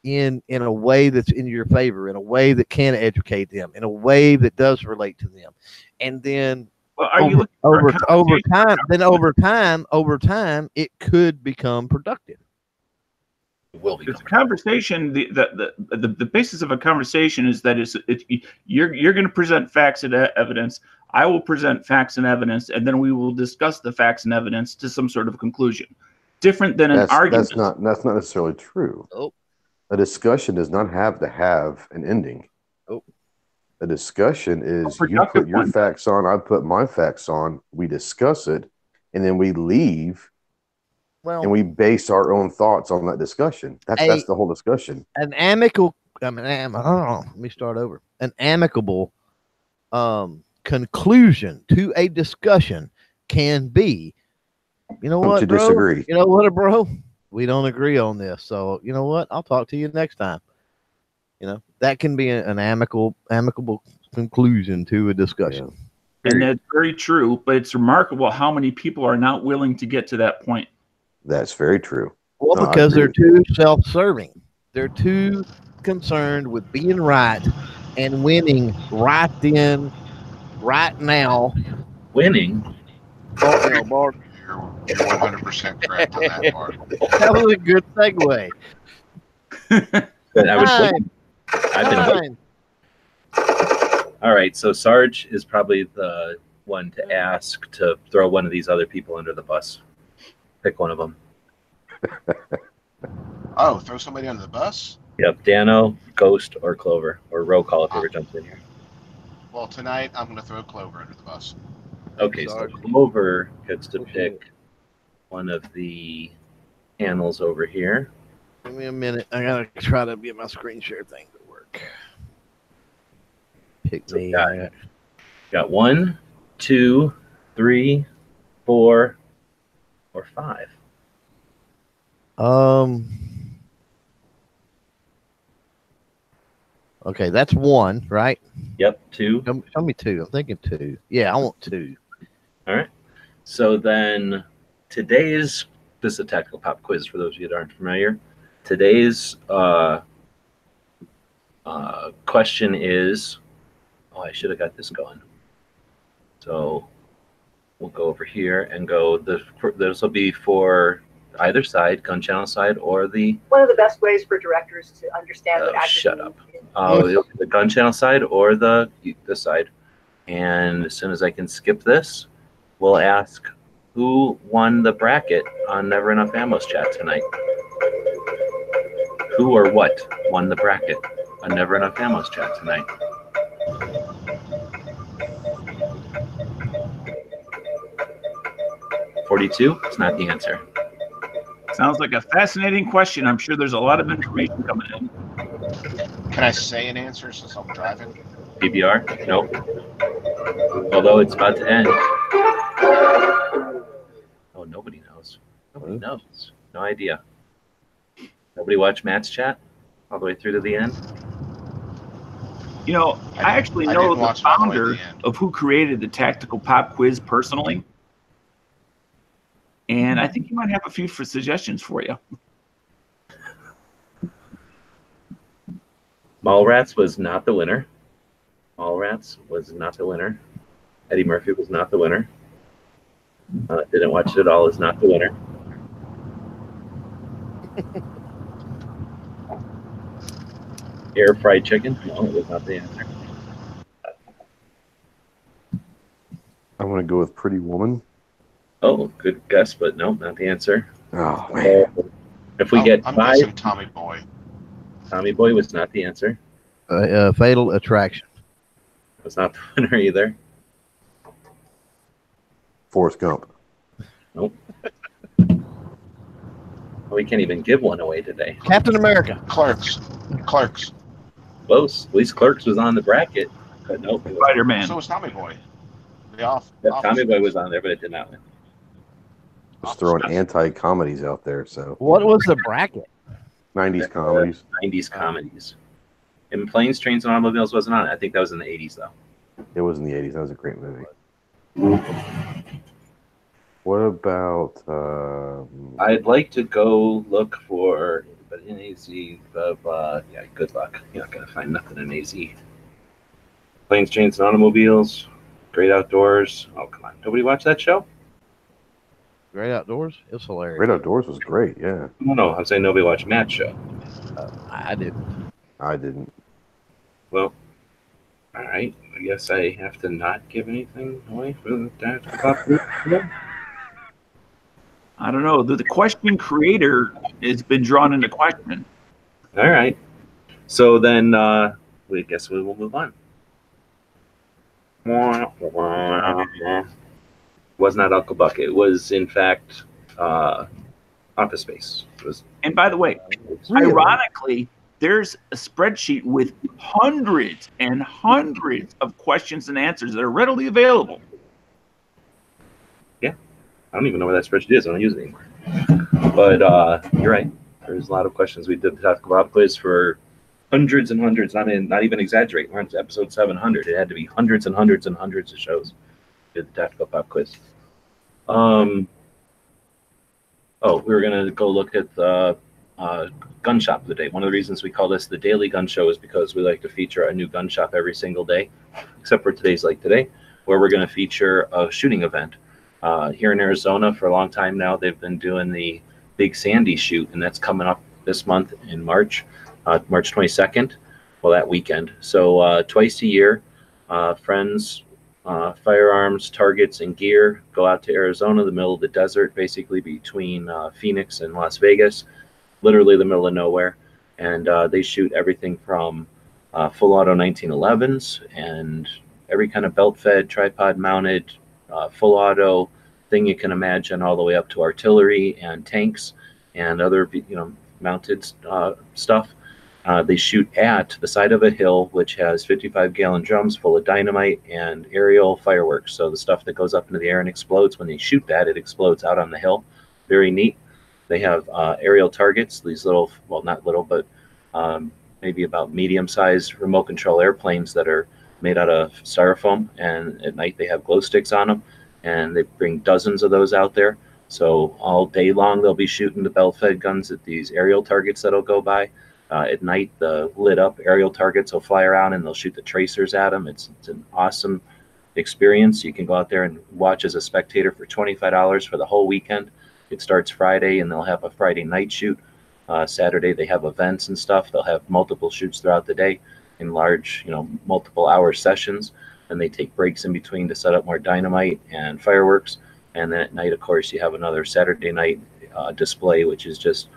in a way that's in your favor, in a way that can educate them, in a way that does relate to them. And then over time, it could become productive. It will be. It's a conversation. The basis of a conversation is that you're going to present facts and evidence. I will present facts and evidence, and then we will discuss the facts and evidence to some sort of conclusion. Different than an argument. That's not necessarily true. Oh. A discussion does not have to have an ending. Oh. A discussion is you put your facts on, I put my facts on, we discuss it, and then we leave. Well, and we base our own thoughts on that discussion. That's the whole discussion. An amicable. Let me start over. An amicable conclusion to a discussion can be. You know what, to bro? Disagree. You know what, bro? We don't agree on this, so you know what? I'll talk to you next time. You know that can be an amicable conclusion to a discussion. Yeah. And that's very true. But it's remarkable how many people are not willing to get to that point. That's very true. Well, because they're too self-serving. They're too concerned with being right and winning right then, right now. Winning? You're 100% correct on that part. That was a good segue. I've been waiting. All right, so Sarge is probably the one to ask to throw one of these other people under the bus. Pick one of them. Oh, throw somebody under the bus? Yep, Dano, Ghost, or Clover, or roll call if ever jumps in here. Well, tonight I'm going to throw Clover under the bus. Okay, so Clover gets to pick one of the panels over here. Give me a minute. I gotta try to get my screen share thing to work. Pick me. Got 1, 2, 3, 4, or 5. Okay, that's 1, right? Yep, 2. Show me 2. I'm thinking 2. Yeah, I want 2. All right. So then this is a tactical pop quiz for those of you that aren't familiar. Today's question is, I should have got this going. So we'll go over here and go, this will be for either side, gun channel side, or the... One of the best ways for directors to understand what active shut up. The gun channel side or this side. And as soon as I can skip this, we'll ask who won the bracket on Never Enough Ammo's chat tonight. Who or what won the bracket on Never Enough Ammo's chat tonight? $42? It's not the answer. Sounds like a fascinating question. I'm sure there's a lot of information coming in. Can I say an answer since I'm driving? PBR? Nope. Although it's about to end. Oh, nobody knows. Nobody knows. No idea. Nobody watched Matt's chat all the way through to the end? You know, I actually know the founder of who created the tactical pop quiz personally. And I think he might have a few suggestions for you. Mallrats was not the winner. Mallrats was not the winner. Eddie Murphy was not the winner. Didn't watch it at all is not the winner. Air fried chicken? No, it was not the answer. I want to go with Pretty Woman. Oh, good guess, but no, not the answer. Oh, man. If we get I'm 5, guessing Tommy Boy. Tommy Boy was not the answer. Fatal Attraction. Was not the winner either. Forrest Gump. Nope. We can't even give one away today. Captain America. Clerks. Close. At least Clerks was on the bracket, but nope. Spider-Man. So was Tommy Boy. Tommy Boy was on there, but it did not win. Just throwing anti-comedies out there. So what was the bracket? 90s comedies. 90s comedies. And Planes, Trains, and Automobiles wasn't on it. I think that was in the 80s, though. It was in the 80s. That was a great movie. What about... I'd like to go look for... But in AZ, yeah, good luck. You're not going to find nothing in AZ. Planes, Trains, and Automobiles. Great Outdoors. Oh, come on. Nobody watch that show? Great Outdoors. It was hilarious. Great Outdoors was great. Yeah, No, I'm saying nobody watched Matt's show. I didn't. I didn't. Well, all right. I guess I have to not give anything away for that. I don't know. The question creator has been drawn into question. All right. So then, we guess we will move on. Was not Uncle Buck. It was, in fact, Office Space. It was. And by the way, ironically, there's a spreadsheet with hundreds and hundreds of questions and answers that are readily available. Yeah, I don't even know where that spreadsheet is. I don't use it anymore. But you're right. There's a lot of questions. We did the Tactical Pop Quiz for hundreds and hundreds. Not even exaggerate. We're on to episode 700. It had to be hundreds and hundreds and hundreds of shows. We did the Tactical Pop Quiz. Oh, we were going to go look at the gun shop of the day. One of the reasons we call this the Daily Gun Show is because we like to feature a new gun shop every single day, except for today's like today, where we're going to feature a shooting event. Here in Arizona for a long time now, they've been doing the Big Sandy shoot, and that's coming up this month in March, March 22nd, well, that weekend. So twice a year, friends, firearms, targets, and gear go out to Arizona, the middle of the desert, basically between Phoenix and Las Vegas, literally the middle of nowhere. And they shoot everything from full auto 1911s and every kind of belt fed, tripod mounted, full auto thing you can imagine, all the way up to artillery and tanks and other, mounted stuff. They shoot at the side of a hill, which has 55-gallon drums full of dynamite and aerial fireworks. So the stuff that goes up into the air and explodes, when they shoot that, it explodes out on the hill. Very neat. They have aerial targets, these little, well, not little, but maybe about medium-sized remote control airplanes that are made out of styrofoam. And at night they have glow sticks on them. And they bring dozens of those out there. So all day long, they'll be shooting the belt-fed guns at these aerial targets that'll go by. At night, the lit-up aerial targets will fly around, and they'll shoot the tracers at them. It's an awesome experience. You can go out there and watch as a spectator for $25 for the whole weekend. It starts Friday, and they'll have a Friday night shoot. Saturday, they have events and stuff. They'll have multiple shoots throughout the day in large, multiple-hour sessions. And they take breaks in between to set up more dynamite and fireworks. And then at night, of course, you have another Saturday night display, which is just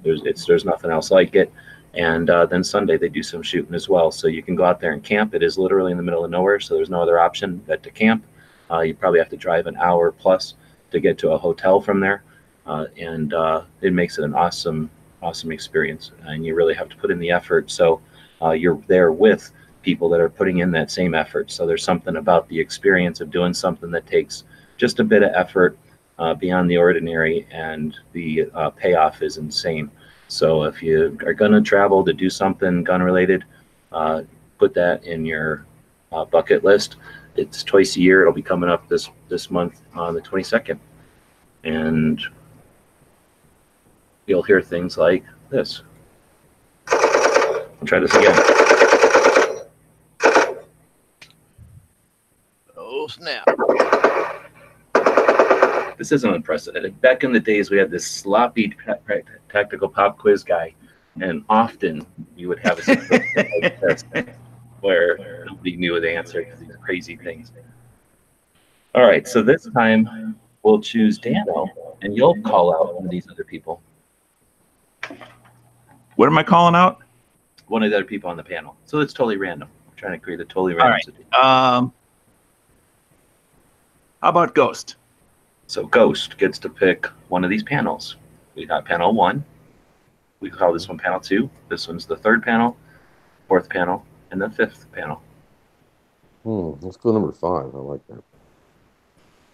there's nothing else like it. And then Sunday they do some shooting as well. So you can go out there and camp. It is literally in the middle of nowhere, so there's no other option but to camp. You probably have to drive an hour plus to get to a hotel from there, and it makes it an awesome experience. And you really have to put in the effort. So you're there with people that are putting in that same effort. So there's something about the experience of doing something that takes just a bit of effort beyond the ordinary, and the payoff is insane. So if you are going to travel to do something gun related, put that in your bucket list. It's twice a year. It'll be coming up this month on the 22nd. And you'll hear things like this. I'll try this again. Oh, snap. This isn't unprecedented. Back in the days, we had this sloppy tactical pop quiz guy, and often you would have a test where nobody knew the answer to these crazy things. All right, so this time we'll choose Dano, and you'll call out one of these other people. What am I calling out? One of the other people on the panel. So it's totally random. I'm trying to create a totally random. All right. How about Ghost? So Ghost gets to pick one of these panels. We got panel 1. We call this one panel 2. This one's the 3rd panel, 4th panel, and the 5th panel. Let's go number 5. I like that.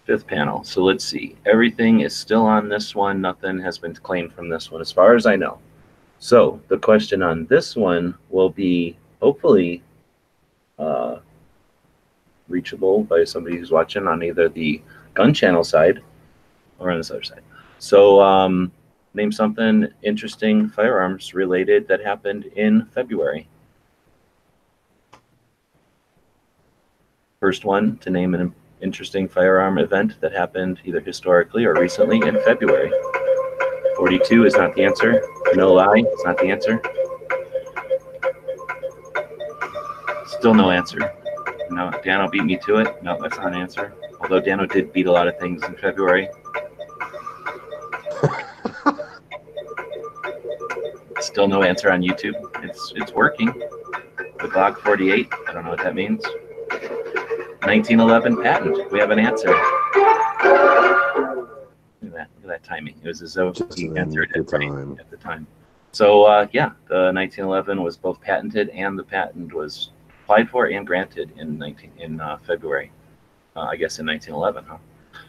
5th panel. So let's see. Everything is still on this one. Nothing has been claimed from this one, as far as I know. So the question on this one will be hopefully reachable by somebody who's watching on either the gun channel side or on this other side. So name something interesting firearms related that happened in February. First one to name an interesting firearm event that happened either historically or recently in February. 42 is not the answer. No lie, it's not the answer. Still no answer. No, Dano beat me to it. No, that's not an answer. Although Dano did beat a lot of things in February. Still no answer on YouTube. It's working. The Glock 48. I don't know what that means. 1911 patent. We have an answer. Look at that timing. It was as though he answered it right at the time. So yeah, the 1911 was both patented and the patent was applied for and granted in February. I guess in 1911, huh?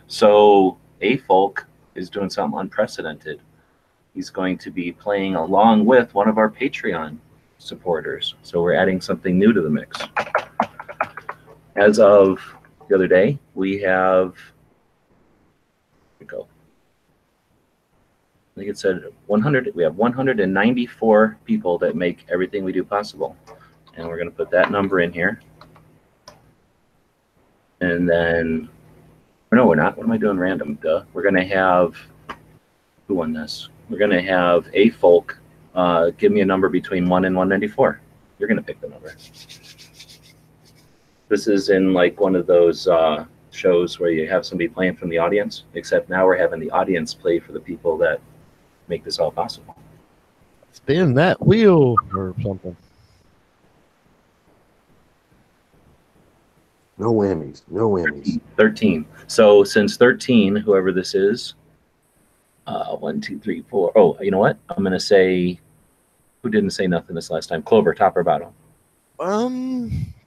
So A-Folk is doing something unprecedented. He's going to be playing along with one of our Patreon supporters. So we're adding something new to the mix. As of the other day, we have, I think it said 100. We have 194 people that make everything we do possible. And we're going to put that number in here. And then, or no, we're not. What am I doing random? Duh. We're going to have, who won this? We're going to have A-Folk give me a number between 1 and 194. You're going to pick the number. This is in like one of those shows where you have somebody playing from the audience, except now we're having the audience play for the people that make this all possible. Spin that wheel or something. No whammies. No whammies. 13. So since 13, whoever this is, 1, 2, 3, 4. Oh, you know what? I'm going to say, who didn't say nothing this last time? Clover, top or bottom?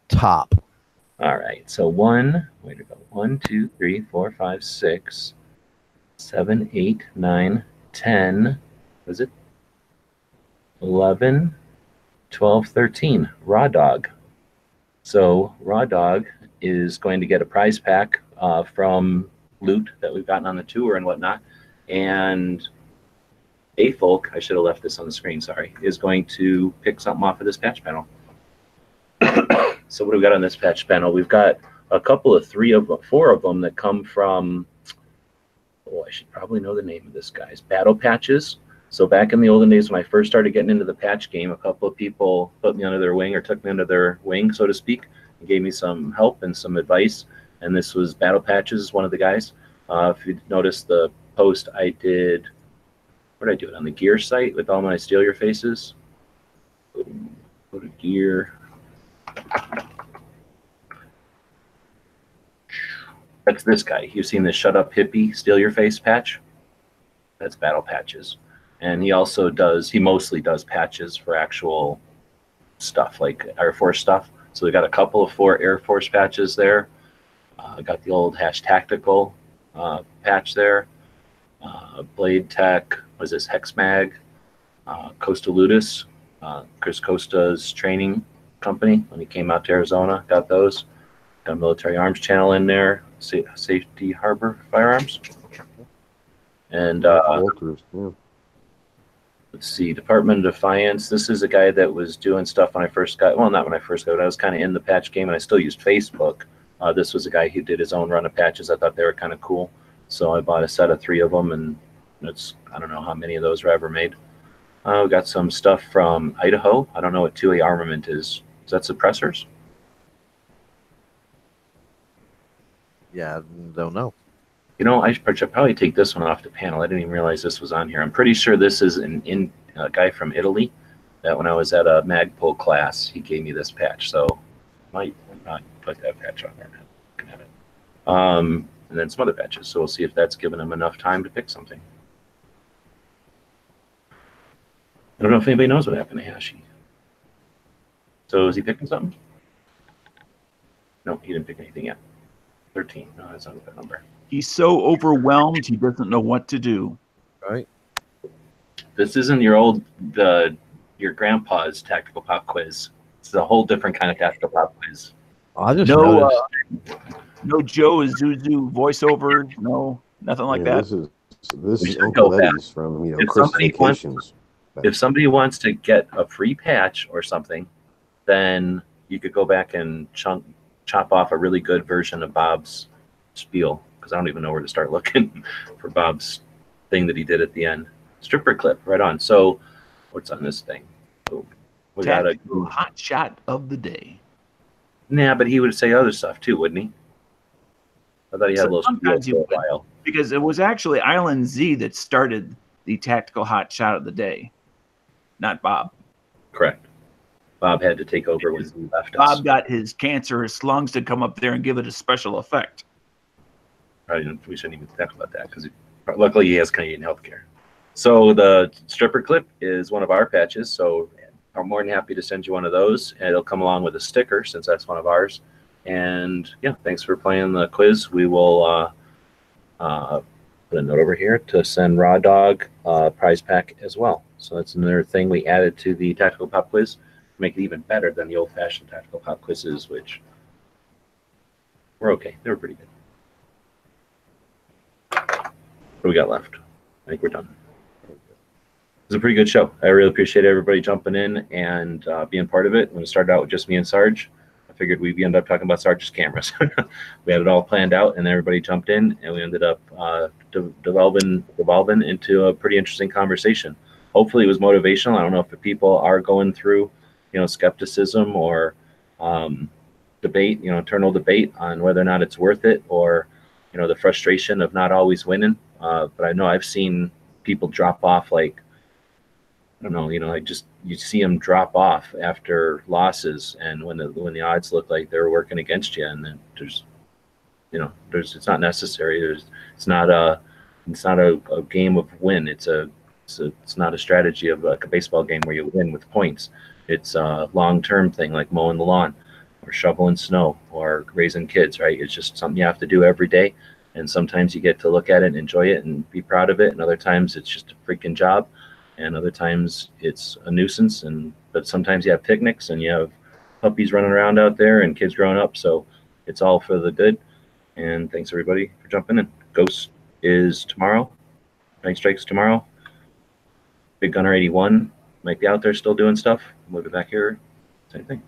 Top. All right. So 1, 2, 3, 4, 5, 6, 7, 8, 9, 10. Was it 11, 12, 13? Raw Dog. So Raw Dog is going to get a prize pack from loot that we've gotten on the tour and whatnot. And A-Folk, I should have left this on the screen, sorry, is going to pick something off of this patch panel. So what do we got on this patch panel? We've got a couple of 4 of them that come from, oh, I should probably know the name of this, guys. Battle patches. So back in the olden days when I first started getting into the patch game, a couple of people put me under their wing or took me under their wing, so to speak, and gave me some help and some advice. And this was Battle Patches, one of the guys. If you notice the post I did, where did I do it? On the gear site with all my Steal Your Faces. Go to gear. That's this guy. You've seen the Shut Up Hippie Steal Your Face patch? That's Battle Patches. And he also does, he mostly does patches for actual stuff, like Air Force stuff. So we got a couple of 4 Air Force patches there. Got the old #tactical patch there. Blade Tech, was this Hex Mag? Costa Ludus, Chris Costa's training company when he came out to Arizona, got those. Got a Military Arms channel in there. Safety Harbor Firearms. And Walters, yeah. Let's see, Department of Defiance. This is a guy that was doing stuff when I first got, well, not when I first got, but I was kind of in the patch game and I still used Facebook. This was a guy who did his own run of patches. I thought they were kind of cool. So I bought a set of 3 of them, and it's, I don't know how many of those were ever made. We got some stuff from Idaho. I don't know what 2A armament is. Is that suppressors? Yeah, I don't know. You know, I should probably take this one off the panel. I didn't even realize this was on here. I'm pretty sure this is a guy from Italy that when I was at a Magpul class, he gave me this patch. So might not put that patch on there now. Looking at it. And then some other patches. So we'll see if that's given him enough time to pick something. I don't know if anybody knows what happened to Hashi. So is he picking something? No, he didn't pick anything yet. 13. No, that's not a good number. He's so overwhelmed, he doesn't know what to do. Right. This isn't your grandpa's tactical pop quiz. It's a whole different kind of tactical pop quiz. I just noticed. No Joe Zuzu voiceover. No, nothing like that. This is Uncle Eddie's from Chris Vacations. If somebody wants to get a free patch or something, then you could go back and chop off a really good version of Bob's spiel because I don't even know where to start looking for Bob's thing that he did at the end. Stripper clip, right on. So, what's on this thing? Oh, we got a hot shot of the day. Nah, but he would say other stuff too, wouldn't he? I thought he had a little spiel for a while. Because it was actually Island Z that started the tactical hot shot of the day, not Bob. Correct. Bob had to take over when he left us. Bob got his cancerous lungs to come up there and give it a special effect. We shouldn't even talk about that because luckily he has Canadian healthcare. So the stripper clip is one of our patches. So I'm more than happy to send you one of those, and it'll come along with a sticker since that's one of ours. And yeah, thanks for playing the quiz. We will put a note over here to send Raw Dog prize pack as well. So that's another thing we added to the Tactical Pop Quiz to make it even better than the old-fashioned Tactical Pop Quizzes, which were okay. They were pretty good. What do we got left? I think we're done. It was a pretty good show. I really appreciate everybody jumping in and being part of it. When it started out with just me and Sarge, I figured we'd end up talking about Sarge's cameras. We had it all planned out, and everybody jumped in, and we ended up devolving into a pretty interesting conversation. Hopefully, it was motivational. I don't know if the people are going through, skepticism or debate, internal debate on whether or not it's worth it, or the frustration of not always winning. But I know I've seen people drop off like. I don't know, you see them drop off after losses, and when the odds look like they're working against you, and then it's not necessary. It's not a game of win. It's not a strategy of like a baseball game where you win with points. It's a long-term thing like mowing the lawn, or shoveling snow, or raising kids. Right? It's just something you have to do every day, and sometimes you get to look at it and enjoy it and be proud of it, and other times it's just a freaking job. And other times it's a nuisance, but sometimes you have picnics and you have puppies running around out there and kids growing up. So it's all for the good. And thanks everybody for jumping in. Ghost is tomorrow. Night Strike's tomorrow. Big Gunner 81 might be out there still doing stuff. We'll be back here. Same thing.